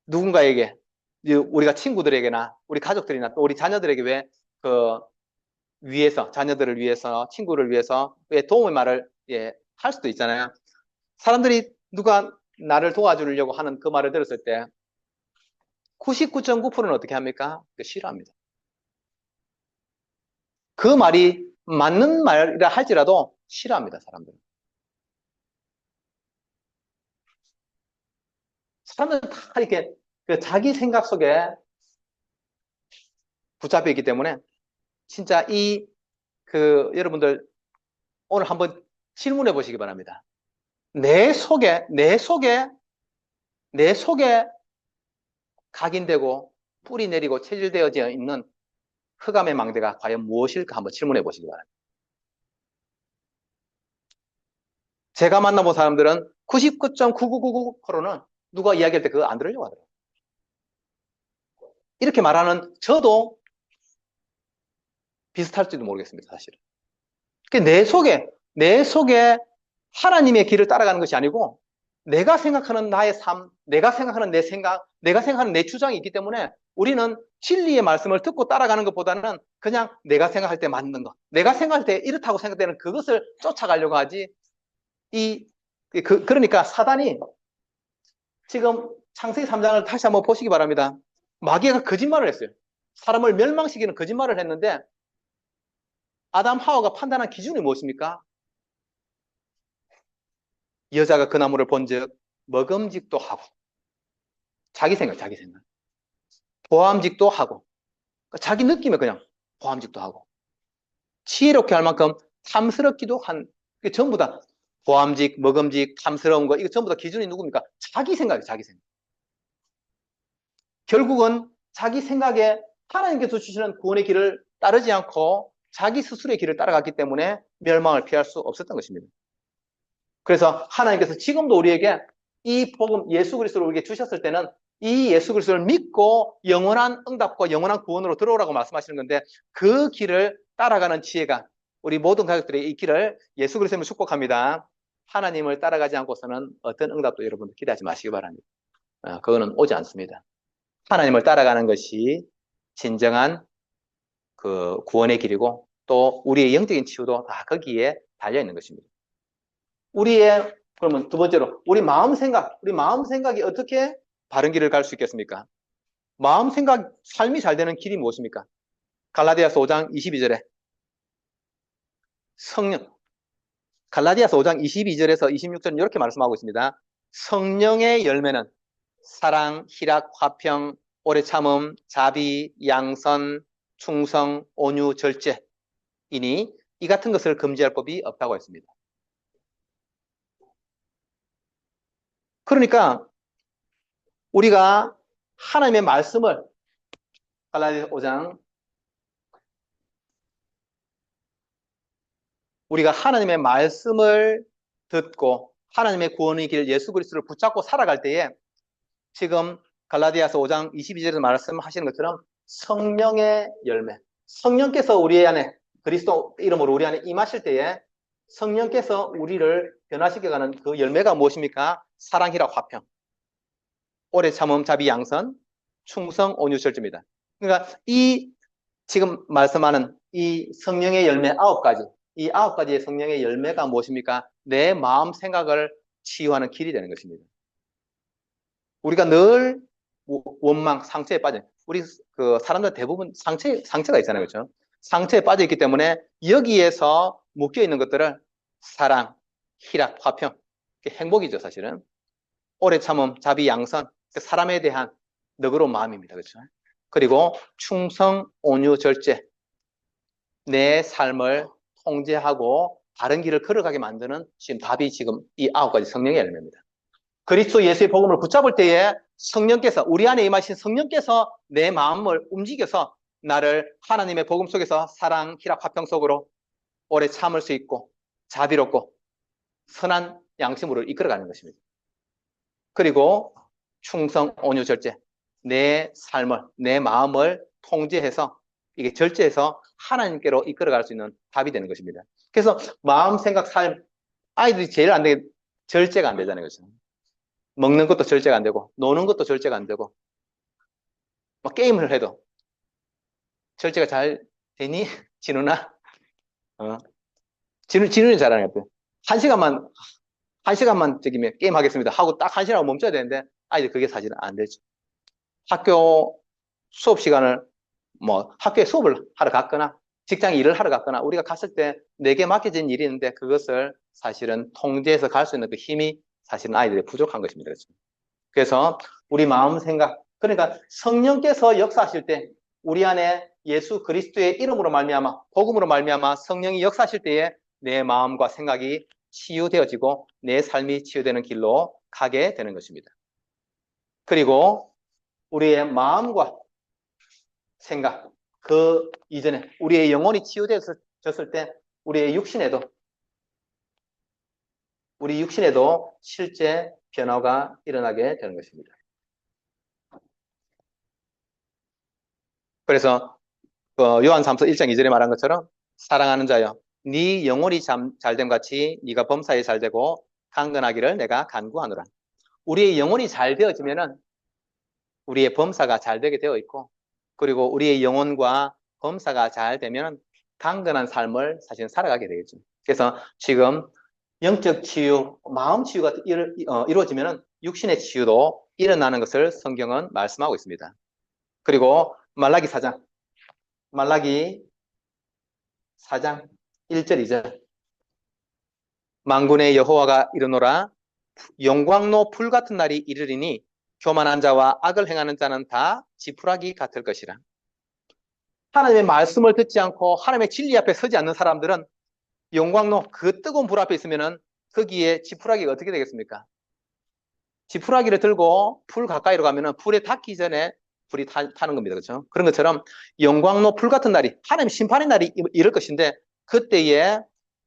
누군가에게, 우리가 친구들에게나 우리 가족들이나 또 우리 자녀들에게 왜 자녀들을 위해서, 친구를 위해서 왜 도움의 말을 할 수도 있잖아요. 사람들이 누가 나를 도와주려고 하는 그 말을 들었을 때 99.9%는 어떻게 합니까? 싫어합니다. 그 말이 맞는 말이라 할지라도 싫어합니다, 사람들은. 사람들은 다 이렇게 그 자기 생각 속에 붙잡혀 있기 때문에 진짜 여러분들 오늘 한번 질문해 보시기 바랍니다. 내 속에 각인되고 뿌리 내리고 체질되어져 있는 흑암의 망대가 과연 무엇일까 한번 질문해 보시기 바랍니다. 제가 만나본 사람들은 99.9999%는 누가 이야기할 때 그거 안 들으려고 하더라고요. 이렇게 말하는 저도 비슷할지도 모르겠습니다, 사실은. 내 속에 하나님의 길을 따라가는 것이 아니고 내가 생각하는 나의 삶, 내가 생각하는 내 생각, 내가 생각하는 내 주장이 있기 때문에 우리는 진리의 말씀을 듣고 따라가는 것보다는 그냥 내가 생각할 때 맞는 것, 내가 생각할 때 이렇다고 생각되는 그것을 쫓아가려고 하지. 그러니까 사단이 지금 창세기 3장을 다시 한번 보시기 바랍니다. 마귀가 거짓말을 했어요. 사람을 멸망시키는 거짓말을 했는데 아담 하와가 판단한 기준이 무엇입니까? 여자가 그 나무를 본즉 먹음직도 하고 자기 생각 보암직도 하고 자기 느낌에 그냥 보암직도 하고 지혜롭게 할 만큼 탐스럽기도 한 전부 다 보암직, 먹음직, 탐스러운 거 이거 전부 다 기준이 누굽니까? 자기 생각이에요. 자기 생각. 결국은 자기 생각에 하나님께서 주시는 구원의 길을 따르지 않고 자기 스스로의 길을 따라갔기 때문에 멸망을 피할 수 없었던 것입니다. 그래서 하나님께서 지금도 우리에게 이 복음 예수 그리스도를 우리에게 주셨을 때는 이 예수 그리스도를 믿고 영원한 응답과 영원한 구원으로 들어오라고 말씀하시는 건데 그 길을 따라가는 지혜가 우리 모든 가족들의 이 길을 예수 그리스도를 축복합니다. 하나님을 따라가지 않고서는 어떤 응답도 여러분들 기대하지 마시기 바랍니다. 그거는 오지 않습니다. 하나님을 따라가는 것이 진정한 그 구원의 길이고 또 우리의 영적인 치유도 다 거기에 달려 있는 것입니다. 그러면 두 번째로 우리 마음 생각이 어떻게 바른 길을 갈 수 있겠습니까? 마음 생각 삶이 잘 되는 길이 무엇입니까? 갈라디아서 5장 22절에 갈라디아서 5장 22절에서 26절은 이렇게 말씀하고 있습니다. 성령의 열매는 사랑, 희락, 화평, 오래 참음, 자비, 양선, 충성, 온유, 절제이니 이 같은 것을 금지할 법이 없다고 했습니다. 그러니까 우리가 하나님의 말씀을 갈라디아서 5장 우리가 하나님의 말씀을 듣고 하나님의 구원의 길 예수 그리스도를 붙잡고 살아갈 때에 지금 갈라디아서 5장 22절에서 말씀하시는 것처럼 성령의 열매 성령께서 우리 안에 그리스도 이름으로 우리 안에 임하실 때에 성령께서 우리를 변화시켜가는 그 열매가 무엇입니까? 사랑, 희락, 화평, 오래 참음, 자비, 양선, 충성, 온유, 절제입니다. 그러니까 이 지금 말씀하는 이 성령의 열매 9가지 이 9가지의 성령의 열매가 무엇입니까? 내 마음 생각을 치유하는 길이 되는 것입니다. 우리가 늘 원망, 상처에 빠져 우리 그 사람들 대부분 상처가 있잖아요. 그렇죠? 상처에 빠져 있기 때문에 여기에서 묶여 있는 것들을 사랑, 희락, 화평, 행복이죠, 사실은. 오래 참음, 자비, 양선, 사람에 대한 너그러운 마음입니다. 그렇죠? 그리고 충성, 온유, 절제. 내 삶을 통제하고 바른 길을 걸어가게 만드는 지금 답이 지금 이 9가지 성령의 열매입니다. 그리스도 예수의 복음을 붙잡을 때에 성령께서 우리 안에 임하신 성령께서 내 마음을 움직여서 나를 하나님의 복음 속에서 사랑, 희락, 화평 속으로 오래 참을 수 있고 자비롭고 선한 양심으로 이끌어가는 것입니다. 그리고 충성, 온유, 절제. 내 삶을, 내 마음을 통제해서 이게 절제해서 하나님께로 이끌어갈 수 있는 답이 되는 것입니다. 그래서 마음, 생각, 삶 아이들이 제일 안 되게 절제가 안 되잖아요. 그렇죠? 먹는 것도 절제가 안 되고 노는 것도 절제가 안 되고 막 게임을 해도 절제가 잘 되니? 진우나? 진우는 잘하는 것 같아요. 1시간만 한 시간만 저기 게임 하겠습니다 하고 딱 한 시간 멈춰야 되는데 아이들 그게 사실은 안 되죠. 학교 수업 시간을 뭐 학교에 수업을 하러 갔거나 직장에 일을 하러 갔거나 우리가 갔을 때 내게 맡겨진 일이 있는데 그것을 사실은 통제해서 갈 수 있는 그 힘이 사실은 아이들이 부족한 것입니다. 그래서 우리 마음 생각, 그러니까 성령께서 역사하실 때 우리 안에 예수 그리스도의 이름으로 말미암아 복음으로 말미암아 성령이 역사하실 때에 내 마음과 생각이 치유되어지고 내 삶이 치유되는 길로 가게 되는 것입니다. 그리고 우리의 마음과 생각, 그 이전에 우리의 영혼이 치유되었을 때 우리 육신에도 실제 변화가 일어나게 되는 것입니다. 그래서 요한 3서 1장 2절에 말한 것처럼 사랑하는 자여 네 영혼이 잘됨 같이 네가 범사에 잘되고 강건하기를 내가 간구하노라. 우리의 영혼이 잘 되어지면은 우리의 범사가 잘 되게 되어 있고 그리고 우리의 영혼과 범사가 잘 되면 강건한 삶을 사실 살아가게 되겠죠. 그래서 지금 영적 치유, 마음 치유가 이루어지면 육신의 치유도 일어나는 것을 성경은 말씀하고 있습니다. 그리고 말라기 4장 1절 2절 만군의 여호와가 이르노라 영광로 불 같은 날이 이르리니 교만한 자와 악을 행하는 자는 다 지푸라기 같을 것이라. 하나님의 말씀을 듣지 않고 하나님의 진리 앞에 서지 않는 사람들은 영광로 그 뜨거운 불 앞에 있으면은 거기에 지푸라기가 어떻게 되겠습니까? 지푸라기를 들고 불 가까이로 가면은 불에 닿기 전에 불이 타는 겁니다. 그렇죠? 그런 것처럼 영광로 불 같은 날이 하나님 심판의 날이 이럴 것인데 그때에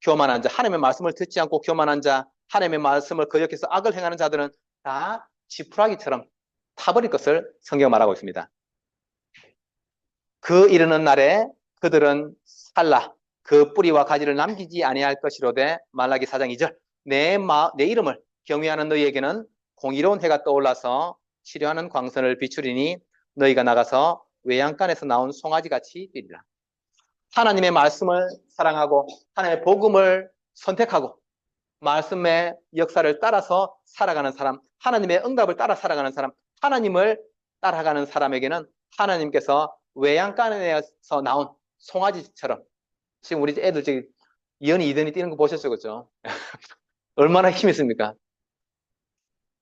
교만한 자, 하나님의 말씀을 듣지 않고 교만한 자, 하나님의 말씀을 거역해서 악을 행하는 자들은 다 지푸라기처럼 타버릴 것을 성경 말하고 있습니다. 그 이르는 날에 그들은 살라 그 뿌리와 가지를 남기지 아니할 것이로되 말라기 4장 2절 내 이름을 경외하는 너희에게는 공의로운 해가 떠올라서 치료하는 광선을 비추리니 너희가 나가서 외양간에서 나온 송아지같이 뛰리라. 하나님의 말씀을 사랑하고 하나님의 복음을 선택하고 말씀의 역사를 따라서 살아가는 사람, 하나님의 응답을 따라 살아가는 사람, 하나님을 따라가는 사람에게는 하나님께서 외양간에서 나온 송아지처럼 지금 우리 애들 저기 이현이 이든이 뛰는 거 보셨죠, 그죠? 얼마나 힘이 있습니까?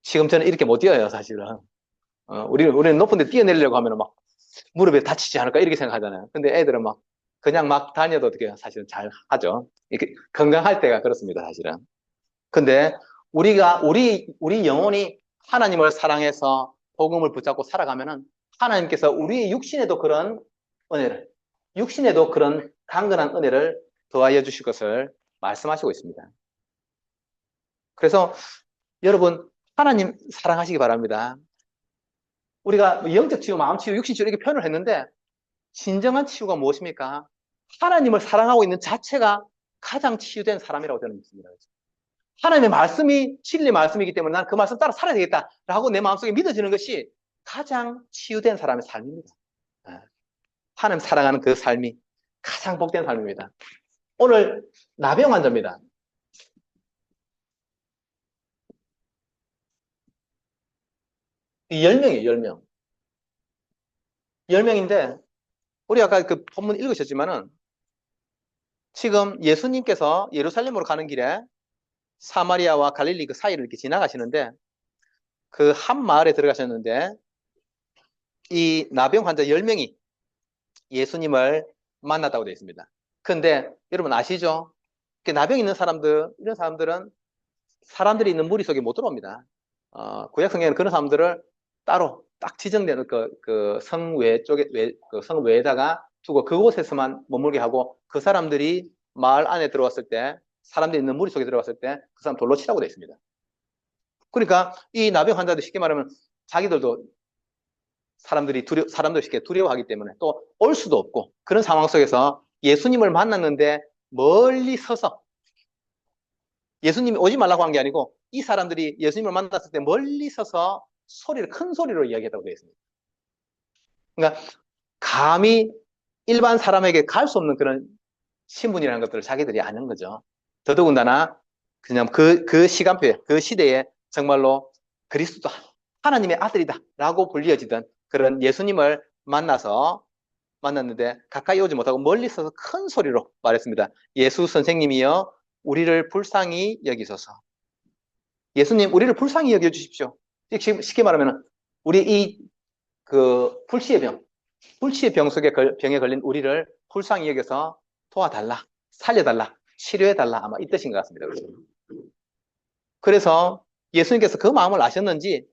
지금 저는 이렇게 못 뛰어요, 사실은. 우리는 높은 데 뛰어내리려고 하면 막 무릎에 다치지 않을까 이렇게 생각하잖아요. 근데 애들은 막 그냥 막 다녀도 어떻게 사실은 잘 하죠. 이렇게 건강할 때가 그렇습니다, 사실은. 근데 우리 영혼이 하나님을 사랑해서 복음을 붙잡고 살아가면은 하나님께서 우리 육신에도 그런 은혜를, 육신에도 그런 강건한 은혜를 더하여 주실 것을 말씀하시고 있습니다. 그래서 여러분, 하나님 사랑하시기 바랍니다. 우리가 영적 치유, 마음 치유, 육신 치유 이렇게 표현을 했는데 진정한 치유가 무엇입니까? 하나님을 사랑하고 있는 자체가 가장 치유된 사람이라고 저는 믿습니다. 하나님의 말씀이 진리 말씀이기 때문에 난 그 말씀 따라 살아야 되겠다라고 내 마음속에 믿어지는 것이 가장 치유된 사람의 삶입니다. 하나님 사랑하는 그 삶이 가장 복된 삶입니다. 오늘 나병 환자입니다. 이 10명이에요, 10명. 10명인데 우리 아까 그 본문 읽으셨지만은 지금 예수님께서 예루살렘으로 가는 길에 사마리아와 갈릴리 그 사이를 이렇게 지나가시는데 그 한 마을에 들어가셨는데 이 나병 환자 10명이 예수님을 만났다고 되어 있습니다. 근데 여러분 아시죠? 나병 있는 사람들, 이런 사람들은 사람들이 있는 무리 속에 못 들어옵니다. 구약 성경에는 그런 사람들을 따로 딱 지정되는 그 성외 쪽에, 그 성외에다가 두고 그곳에서만 머물게 하고 그 사람들이 마을 안에 들어왔을 때, 사람들이 있는 무리 속에 들어갔을 때 그 사람 돌로 치라고 되어 있습니다. 그러니까 이 나병 환자들 쉽게 말하면 자기들도 사람들 쉽게 두려워하기 때문에 또 올 수도 없고 그런 상황 속에서 예수님을 만났는데 멀리 서서 예수님이 오지 말라고 한 게 아니고 이 사람들이 예수님을 만났을 때 멀리 서서 큰 소리로 이야기했다고 되어 있습니다. 그러니까 감히 일반 사람에게 갈 수 없는 그런 신분이라는 것들을 자기들이 아는 거죠. 더더군다나 그냥 그 시간표에, 그 시대에 정말로 그리스도다, 하나님의 아들이다 라고 불리어지던 그런 예수님을 만났는데 가까이 오지 못하고 멀리서 큰 소리로 말했습니다. 예수 선생님이여 우리를 불쌍히 여기소서. 예수님 우리를 불쌍히 여겨주십시오. 쉽게 말하면 우리 이 불치의 병 속에 병에 걸린 우리를 불쌍히 여겨서 도와달라, 살려달라, 치료해달라, 아마 이 뜻인 것 같습니다. 그래서 예수님께서 그 마음을 아셨는지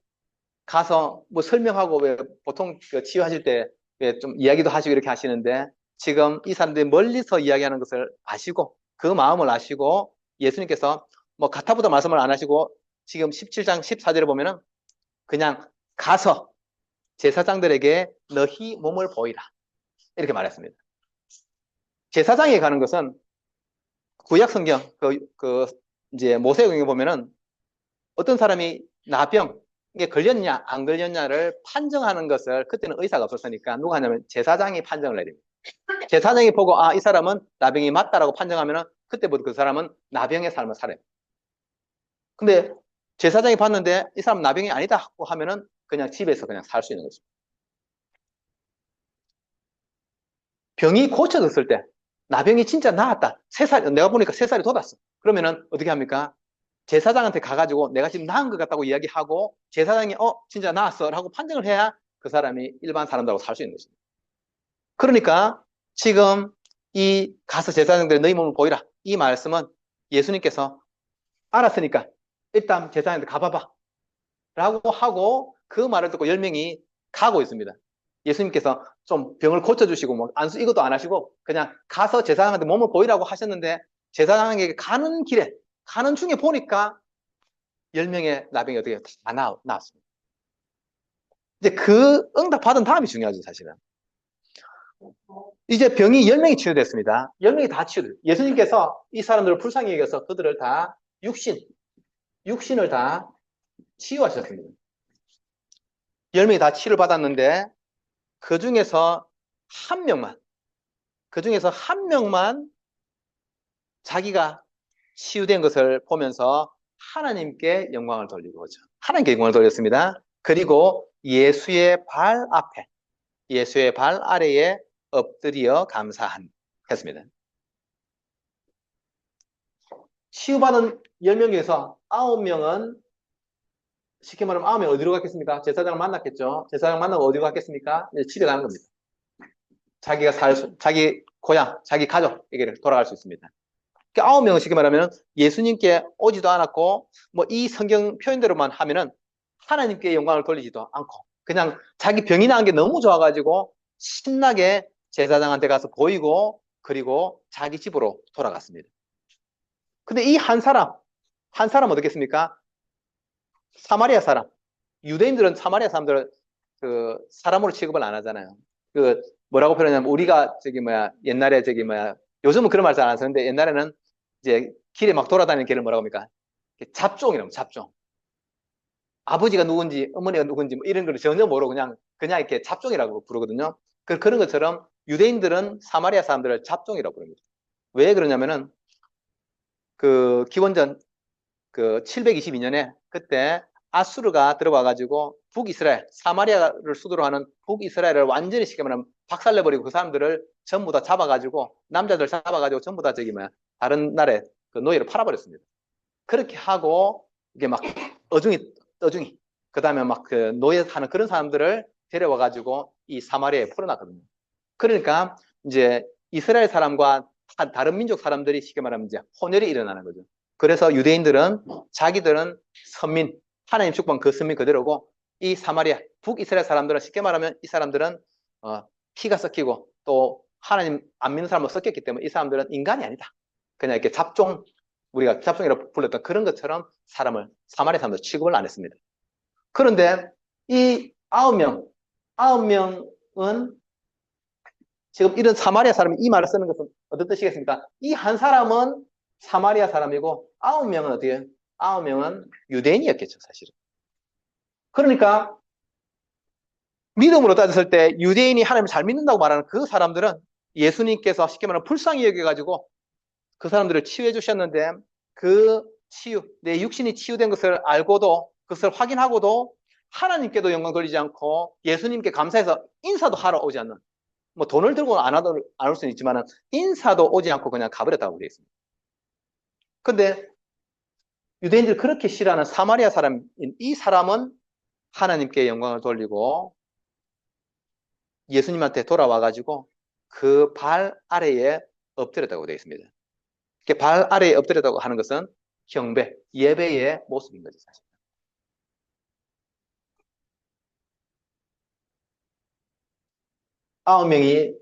가서 뭐 설명하고, 왜 보통 치유하실 때 좀 이야기도 하시고 이렇게 하시는데, 지금 이 사람들이 멀리서 이야기하는 것을 아시고 그 마음을 아시고 예수님께서 뭐 가타부터 말씀을 안 하시고 지금 17장 14절에 보면은 그냥 가서 제사장들에게 너희 몸을 보이라 이렇게 말했습니다. 제사장에 가는 것은 구약 성경 이제 모세오경에 보면은 어떤 사람이 나병에 걸렸냐 안 걸렸냐를 판정하는 것을, 그때는 의사가 없었으니까 누가 하냐면 제사장이 판정을 해야 됩니다. 제사장이 보고 이 사람은 나병이 맞다라고 판정하면은 그때부터 그 사람은 나병의 삶을 살아요. 근데 제사장이 봤는데 이 사람 나병이 아니다 하면은 그냥 집에서 그냥 살 수 있는 거죠. 병이 고쳐졌을 때 나병이 진짜 나았다, 3살, 내가 보니까 3살이 돋았어, 그러면은 어떻게 합니까? 제사장한테 가가지고 내가 지금 나은 것 같다고 이야기하고 제사장이 진짜 나았어 라고 판정을 해야 그 사람이 일반 사람들하고 살 수 있는 것입니다. 그러니까 지금 이 가서 제사장들의 너희 몸을 보이라, 이 말씀은 예수님께서 알았으니까 일단 제사장한테 가봐봐 라고 하고 그 말을 듣고 10명이 가고 있습니다. 예수님께서 좀 병을 고쳐주시고 뭐 안수 이것도 안 하시고 그냥 가서 제사장한테 몸을 보이라고 하셨는데, 제사장에게 가는 중에 보니까 10명의 나병이 어떻게 다 나왔습니다. 이제 그 응답 받은 다음이 중요하죠, 사실은. 이제 병이 10명이 치유됐습니다. 10명이 다 치유됐어요. 예수님께서 이 사람들을 불쌍히 여겨서 그들을 다 육신을 다 치유하셨습니다. 10명이 다 치유를 받았는데 그 중에서 한 명만 자기가 치유된 것을 보면서 하나님께 영광을 돌리고 오죠. 하나님께 영광을 돌렸습니다. 그리고 예수의 발 아래에 엎드려 감사했습니다. 치유받은 10명 중에서 9명은, 쉽게 말하면 9명 어디로 갔겠습니까? 제사장을 만났겠죠. 제사장 만나고 어디로 갔겠습니까? 이제 집에 가는 겁니다. 자기 고향, 자기 가족에게 돌아갈 수 있습니다. 9명은 쉽게 말하면 예수님께 오지도 않았고, 뭐 이 성경 표현대로만 하면은 하나님께 영광을 돌리지도 않고, 그냥 자기 병이 나은 게 너무 좋아가지고 신나게 제사장한테 가서 보이고, 그리고 자기 집으로 돌아갔습니다. 근데 이 한 사람 어떻겠습니까? 사마리아 사람. 유대인들은 사마리아 사람들을 사람으로 취급을 안 하잖아요. 뭐라고 표현하냐면, 우리가 옛날에 요즘은 그런 말 잘 안 쓰는데, 옛날에는 이제 길에 막 돌아다니는 개를 뭐라고 합니까? 잡종이라고, 잡종. 아버지가 누군지, 어머니가 누군지, 뭐 이런 걸 전혀 모르고 그냥 이렇게 잡종이라고 부르거든요. 그런 것처럼 유대인들은 사마리아 사람들을 잡종이라고 부릅니다. 왜 그러냐면은, 기원전 722년에 그때 아수르가 들어와가지고 북이스라엘, 사마리아를 수도로 하는 북이스라엘을 완전히 쉽게 말하면 박살내버리고 그 사람들을 전부 다 잡아가지고, 남자들 잡아가지고 전부 다 다른 나라에 노예를 팔아버렸습니다. 그렇게 하고 이게 막 어중이 그 다음에 막 노예 하는 그런 사람들을 데려와가지고 이 사마리아에 풀어놨거든요. 그러니까 이제 이스라엘 사람과 다른 민족 사람들이 쉽게 말하면 이제 혼혈이 일어나는 거죠. 그래서 유대인들은 자기들은 선민, 하나님 축복한 그 선민 그대로고, 이 사마리아, 북이스라엘 사람들은 쉽게 말하면 이 사람들은 피가 섞이고 또 하나님 안 믿는 사람으로 섞였기 때문에 이 사람들은 인간이 아니다. 그냥 이렇게 우리가 잡종이라고 불렀던 그런 것처럼 사마리아 사람들 취급을 안 했습니다. 그런데 이 9명은 지금 이런 사마리아 사람이 이 말을 쓰는 것은 어떤 뜻이겠습니까? 이 한 사람은 사마리아 사람이고 9명은 어떻게? 9명은 유대인이었겠죠, 사실은. 그러니까 믿음으로 따졌을 때 유대인이 하나님을 잘 믿는다고 말하는 그 사람들은 예수님께서 쉽게 말하면 불쌍히 여겨가지고 그 사람들을 치유해 주셨는데, 그 내 육신이 치유된 것을 알고도, 그것을 확인하고도 하나님께도 영광 돌리지 않고 예수님께 감사해서 인사도 하러 오지 않는, 뭐 돈을 들고 안 올 수는 있지만 인사도 오지 않고 그냥 가버렸다고 되어 있습니다. 근데 유대인들 그렇게 싫어하는 사마리아 사람인 이 사람은 하나님께 영광을 돌리고 예수님한테 돌아와가지고 그 발 아래에 엎드렸다고 되어 있습니다. 발 아래에 엎드렸다고 하는 것은 경배, 예배의 모습인 거죠, 사실. 아홉 명이,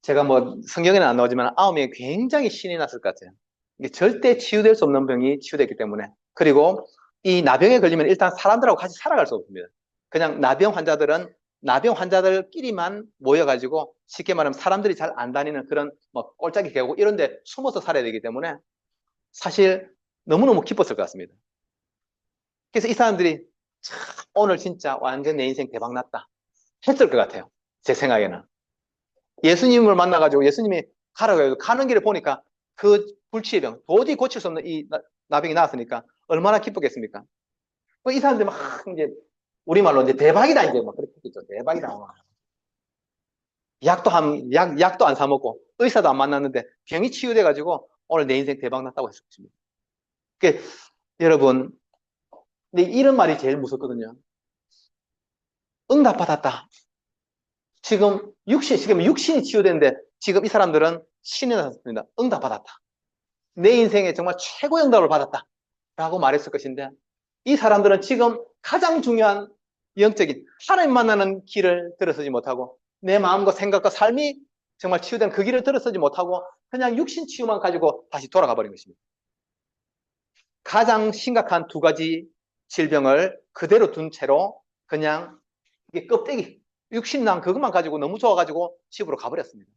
제가 뭐 성경에는 안 나오지만 아홉 명이 굉장히 신이 났을 것 같아요. 이게 절대 치유될 수 없는 병이 치유됐기 때문에. 그리고 이 나병에 걸리면 일단 사람들하고 같이 살아갈 수 없습니다. 그냥 나병 환자들은 나병 환자들끼리만 모여가지고 쉽게 말하면 사람들이 잘 안 다니는 그런 뭐 꼴짝이 개고 이런 데 숨어서 살아야 되기 때문에 사실 너무너무 기뻤을 것 같습니다. 그래서 이 사람들이 참 오늘 진짜 완전 내 인생 대박 났다 했을 것 같아요. 제 생각에는. 예수님을 만나가지고 예수님이 가라고 해서 가는 길을 보니까 그 불치의 병, 도저히 고칠 수 없는 이 나병이 나왔으니까 얼마나 기쁘겠습니까? 이 사람들이 막 이제 우리말로 이제 대박이다 이제 막 그렇게 했죠. 대박이다. 약도 안 사 먹고 의사도 안 만났는데 병이 치유돼가지고 오늘 내 인생 대박 났다고 했을 것입니다. 그러니까 여러분, 근데 이런 말이 제일 무섭거든요. 응답받았다. 지금 육신이 치유되는데 지금 이 사람들은 신이 났습니다. 응답받았다. 내 인생에 정말 최고의 응답을 받았다. 라고 말했을 것인데 이 사람들은 지금 가장 중요한 영적인 하나님 만나는 길을 들어서지 못하고 내 마음과 생각과 삶이 정말 치유된 그 길을 들어서지 못하고 그냥 육신 치유만 가지고 다시 돌아가 버린 것입니다. 가장 심각한 두 가지 질병을 그대로 둔 채로 그냥 이게 껍데기, 육신난 그것만 가지고 너무 좋아가지고 집으로 가버렸습니다.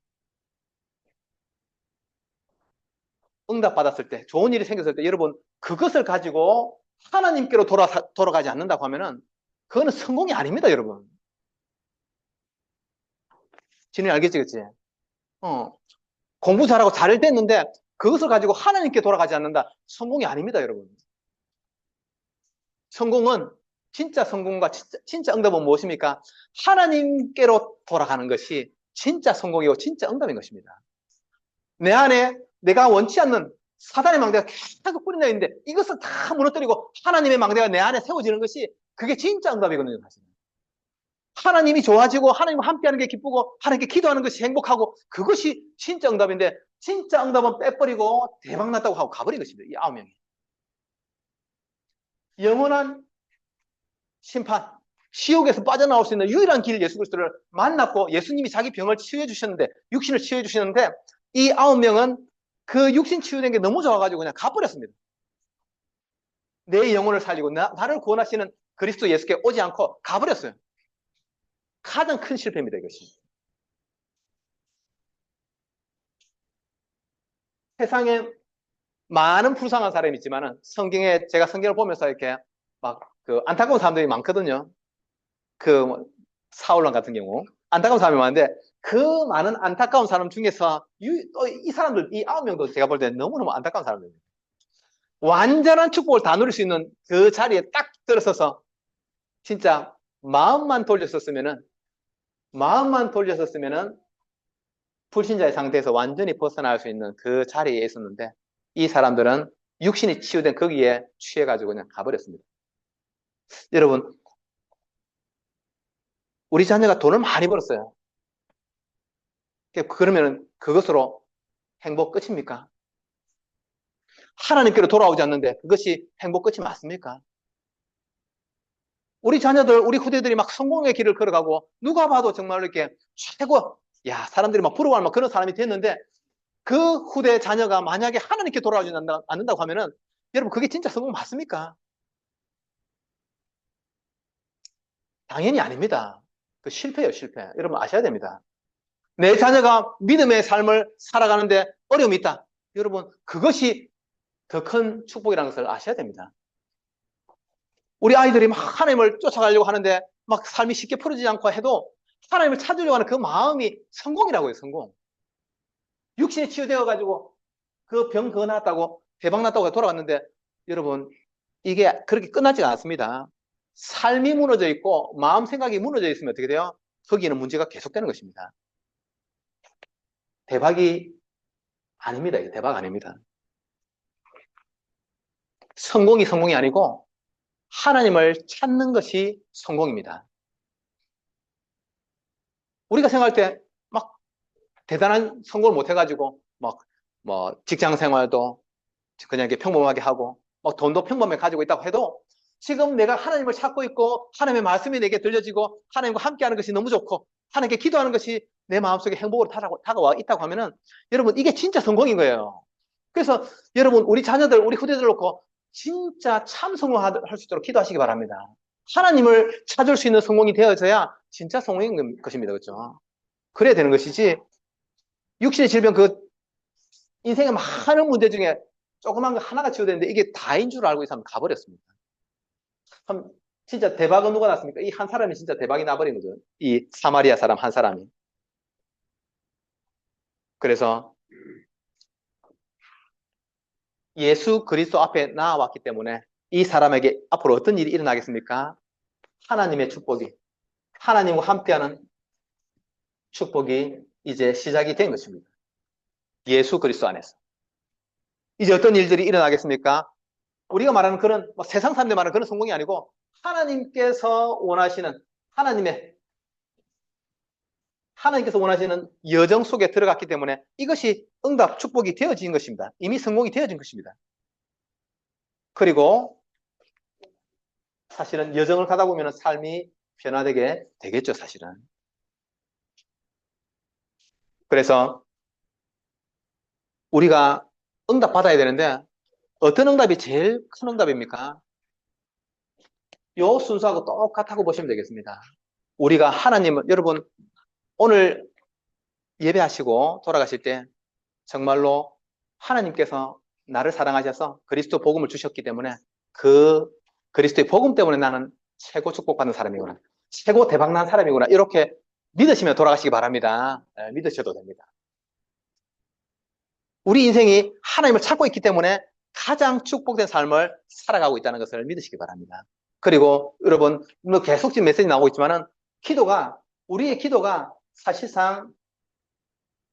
응답받았을 때, 좋은 일이 생겼을 때 여러분 그것을 가지고 하나님께로 돌아가지 않는다고 하면은 그거는 성공이 아닙니다, 여러분. 진이 알겠지, 그치? 공부 잘하고 잘 됐는데 그것을 가지고 하나님께 돌아가지 않는다. 성공이 아닙니다, 여러분. 성공은 진짜 성공과 진짜 응답은 무엇입니까? 하나님께로 돌아가는 것이 진짜 성공이고 진짜 응답인 것입니다. 내 안에 내가 원치 않는 사단의 망대가 계속 뿌리나 있는데 이것을 다 무너뜨리고 하나님의 망대가 내 안에 세워지는 것이 그게 진짜 응답이거든요, 사실. 하나님이 좋아지고 하나님과 함께하는 게 기쁘고 하나님께 기도하는 것이 행복하고 그것이 진짜 응답인데 진짜 응답은 빼버리고 대박났다고 하고 가버린 것입니다. 이 9명이. 영원한 심판, 지옥에서 빠져나올 수 있는 유일한 길 예수 그리스도를 만났고 예수님이 자기 병을 치유해 주셨는데 육신을 치유해 주셨는데 이 9명은 그 육신 치유된 게 너무 좋아가지고 그냥 가버렸습니다. 내 영혼을 살리고 나를 구원하시는 그리스도 예수께 오지 않고 가버렸어요. 가장 큰 실패입니다, 이것이. 세상에 많은 불쌍한 사람이 있지만은 성경에 제가 성경을 보면서 이렇게 막 그 안타까운 사람들이 많거든요. 그 사울왕 같은 경우 안타까운 사람이 많은데 그 많은 안타까운 사람 중에서 이 사람들 이 9명도 제가 볼 때 너무너무 안타까운 사람들입니다. 완전한 축복을 다 누릴 수 있는 그 자리에 딱 들어서서 진짜 마음만 돌렸었으면은 불신자의 상태에서 완전히 벗어날 수 있는 그 자리에 있었는데 이 사람들은 육신이 치유된 거기에 취해가지고 그냥 가버렸습니다. 여러분, 우리 자녀가 돈을 많이 벌었어요. 그러면 그것으로 행복 끝입니까? 하나님께로 돌아오지 않는데 그것이 행복 끝이 맞습니까? 우리 자녀들, 우리 후대들이 막 성공의 길을 걸어가고 누가 봐도 정말 이렇게 최고, 야, 사람들이 막 부러워할 막 그런 사람이 됐는데 그 후대 자녀가 만약에 하나님께 돌아오지 않는다고 하면은 여러분 그게 진짜 성공 맞습니까? 당연히 아닙니다. 그 실패예요, 실패. 여러분 아셔야 됩니다. 내 자녀가 믿음의 삶을 살아가는데 어려움이 있다. 여러분 그것이 더 큰 축복이라는 것을 아셔야 됩니다. 우리 아이들이 막 하나님을 쫓아가려고 하는데 막 삶이 쉽게 풀어지지 않고 해도 하나님을 찾으려고 하는 그 마음이 성공이라고 해요, 성공. 육신이 치유되어가지고 그 병 그거 나았다고 대박 났다고 돌아갔는데 여러분, 이게 그렇게 끝나지가 않습니다. 삶이 무너져 있고 마음 생각이 무너져 있으면 어떻게 돼요? 거기는 문제가 계속되는 것입니다. 대박이 아닙니다. 이게 대박 아닙니다. 성공이 성공이 아니고 하나님을 찾는 것이 성공입니다. 우리가 생각할 때 막 대단한 성공을 못 해가지고 막 뭐 직장 생활도 그냥 이렇게 평범하게 하고 막 돈도 평범하게 가지고 있다고 해도 지금 내가 하나님을 찾고 있고 하나님의 말씀이 내게 들려지고 하나님과 함께하는 것이 너무 좋고 하나님께 기도하는 것이 내 마음속에 행복으로 다가와 있다고 하면은 여러분 이게 진짜 성공인 거예요. 그래서 여러분 우리 자녀들 우리 후대들 놓고 진짜 참 성공할 수 있도록 기도하시기 바랍니다. 하나님을 찾을 수 있는 성공이 되어져야 진짜 성공인 것입니다. 그렇죠? 그래야 되는 것이지 육신의 질병 그 인생의 많은 문제 중에 조그만 거 하나가 치유되는데 이게 다인 줄 알고 있으면 가버렸습니다. 그럼 진짜 대박은 누가 났습니까? 이 한 사람이 진짜 대박이 나버린 거죠. 이 사마리아 사람 한 사람이. 그래서 예수 그리스도 앞에 나아왔기 때문에 이 사람에게 앞으로 어떤 일이 일어나겠습니까? 하나님의 축복이, 하나님과 함께하는 축복이 이제 시작이 된 것입니다. 예수 그리스도 안에서. 이제 어떤 일들이 일어나겠습니까? 우리가 말하는 그런 세상 사람들 말하는 그런 성공이 아니고 하나님께서 원하시는 하나님께서 원하시는 여정 속에 들어갔기 때문에 이것이 응답 축복이 되어진 것입니다. 이미 성공이 되어진 것입니다. 그리고 사실은 여정을 가다 보면 삶이 변화되게 되겠죠, 사실은. 그래서 우리가 응답 받아야 되는데 어떤 응답이 제일 큰 응답입니까? 요 순서하고 똑같다고 보시면 되겠습니다. 우리가 하나님을 여러분 오늘 예배하시고 돌아가실 때 정말로 하나님께서 나를 사랑하셔서 그리스도 복음을 주셨기 때문에 그 그리스도의 복음 때문에 나는 최고 축복받는 사람이구나. 최고 대박난 사람이구나. 이렇게 믿으시면 돌아가시기 바랍니다. 믿으셔도 됩니다. 우리 인생이 하나님을 찾고 있기 때문에 가장 축복된 삶을 살아가고 있다는 것을 믿으시기 바랍니다. 그리고 여러분 계속 지금 메시지 나오고 있지만은 우리의 기도가 사실상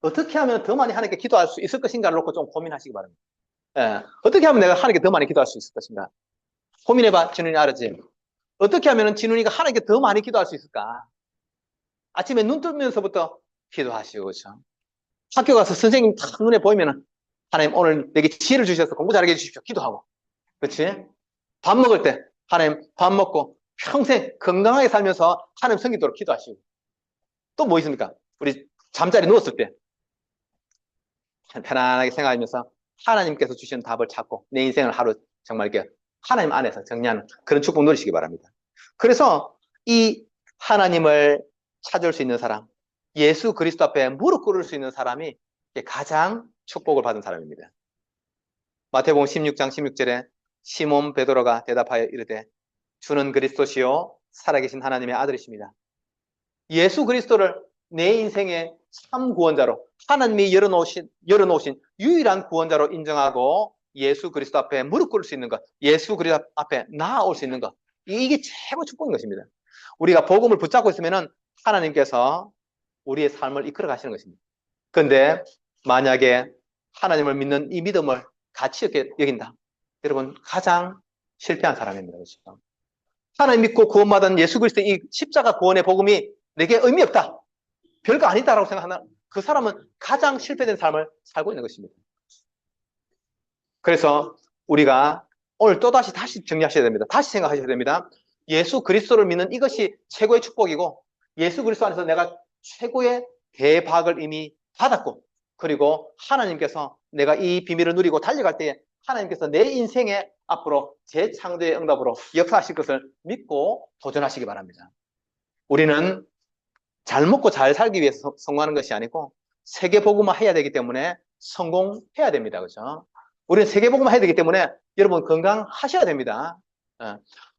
어떻게 하면 더 많이 하나님께 기도할 수 있을 것인가를 놓고 좀 고민하시기 바랍니다. 어떻게 하면 내가 하나님께 더 많이 기도할 수 있을 것인가? 고민해봐, 진훈이 알았지? 어떻게 하면 진훈이가 하나님께 더 많이 기도할 수 있을까? 아침에 눈 뜨면서부터 기도하시고, 그렇죠? 학교 가서 선생님 딱 눈에 보이면은 하나님 오늘 내게 지혜를 주셔서 공부 잘하게 해주십시오. 기도하고. 그렇지? 밥 먹을 때 하나님 밥 먹고 평생 건강하게 살면서 하나님 섬기도록 기도하시고. 또 뭐 있습니까? 우리 잠자리 누웠을 때 편안하게 생각하면서 하나님께서 주시는 답을 찾고 내 인생을 하루 정말 이렇게 하나님 안에서 정리하는 그런 축복 누리시기 바랍니다. 그래서 이 하나님을 찾을 수 있는 사람, 예수 그리스도 앞에 무릎 꿇을 수 있는 사람이 가장 축복을 받은 사람입니다. 마태복음 16장 16절에 시몬 베드로가 대답하여 이르되 주는 그리스도시요 살아계신 하나님의 아들이십니다. 예수 그리스도를 내 인생의 참 구원자로 하나님이 열어놓으신 유일한 구원자로 인정하고 예수 그리스도 앞에 무릎 꿇을 수 있는 것, 예수 그리스도 앞에 나아올 수 있는 것, 이게 최고 축복인 것입니다. 우리가 복음을 붙잡고 있으면 하나님께서 우리의 삶을 이끌어 가시는 것입니다. 그런데 만약에 하나님을 믿는 이 믿음을 가치 있게 여긴다. 여러분 가장 실패한 사람입니다. 그렇죠? 하나님 믿고 구원받은 예수 그리스도의 이 십자가 구원의 복음이 내게 의미 없다. 별거 아니다라고 생각하는 그 사람은 가장 실패된 삶을 살고 있는 것입니다. 그래서 우리가 오늘 또다시 정리하셔야 됩니다. 다시 생각하셔야 됩니다. 예수 그리스도를 믿는 이것이 최고의 축복이고 예수 그리스도 안에서 내가 최고의 대박을 이미 받았고 그리고 하나님께서 내가 이 비밀을 누리고 달려갈 때에 하나님께서 내 인생에 앞으로 재창조의 응답으로 역사하실 것을 믿고 도전하시기 바랍니다. 우리는 잘 먹고 잘 살기 위해서 성공하는 것이 아니고 세계복음화 해야 되기 때문에 성공해야 됩니다. 그렇죠? 우리는 세계복음화 해야 되기 때문에 여러분 건강하셔야 됩니다.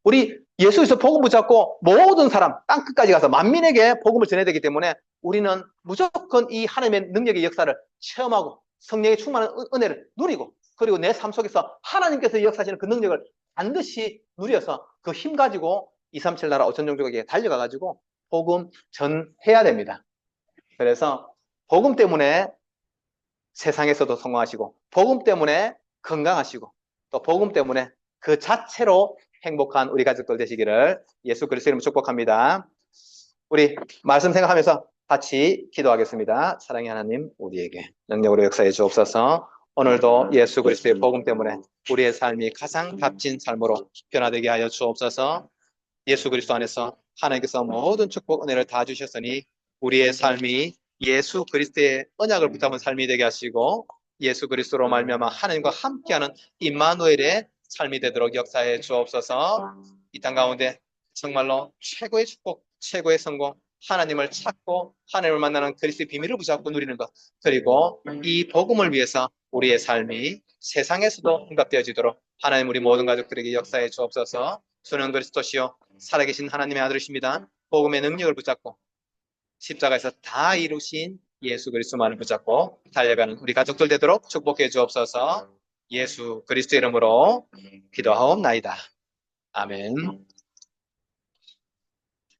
우리 예수 그리스도 복음 붙잡고 모든 사람 땅끝까지 가서 만민에게 복음을 전해야 되기 때문에 우리는 무조건 이 하나님의 능력의 역사를 체험하고 성령의 충만한 은혜를 누리고 그리고 내 삶 속에서 하나님께서 역사하시는 그 능력을 반드시 누려서 그 힘 가지고 237 나라 5천 종족에게 달려가가지고 복음 전해야 됩니다. 그래서 복음 때문에 세상에서도 성공하시고, 복음 때문에 건강하시고, 또 복음 때문에 그 자체로 행복한 우리 가족들 되시기를 예수 그리스도 이름으로 축복합니다. 우리 말씀 생각하면서 같이 기도하겠습니다. 사랑의 하나님, 우리에게 능력으로 역사해 주옵소서. 오늘도 예수 그리스도의 복음 때문에 우리의 삶이 가장 값진 삶으로 변화되게 하여 주옵소서. 예수 그리스도 안에서 하나님께서 모든 축복 은혜를 다 주셨으니 우리의 삶이 예수 그리스도의 언약을 붙잡은 삶이 되게 하시고, 예수 그리스도로 말미암아 하나님과 함께하는 임마누엘의 삶이 되도록 역사해 주옵소서. 이 땅 가운데 정말로 최고의 축복, 최고의 성공, 하나님을 찾고 하나님을 만나는 그리스도의 비밀을 붙잡고 누리는 것, 그리고 이 복음을 위해서 우리의 삶이 세상에서도 응답되어지도록 하나님 우리 모든 가족들에게 역사해 주옵소서. 주는 그리스도시요 살아계신 하나님의 아들이십니다. 복음의 능력을 붙잡고 십자가에서 다 이루신 예수 그리스도만을 붙잡고 달려가는 우리 가족들 되도록 축복해 주옵소서. 예수 그리스도 이름으로 기도하옵나이다. 아멘.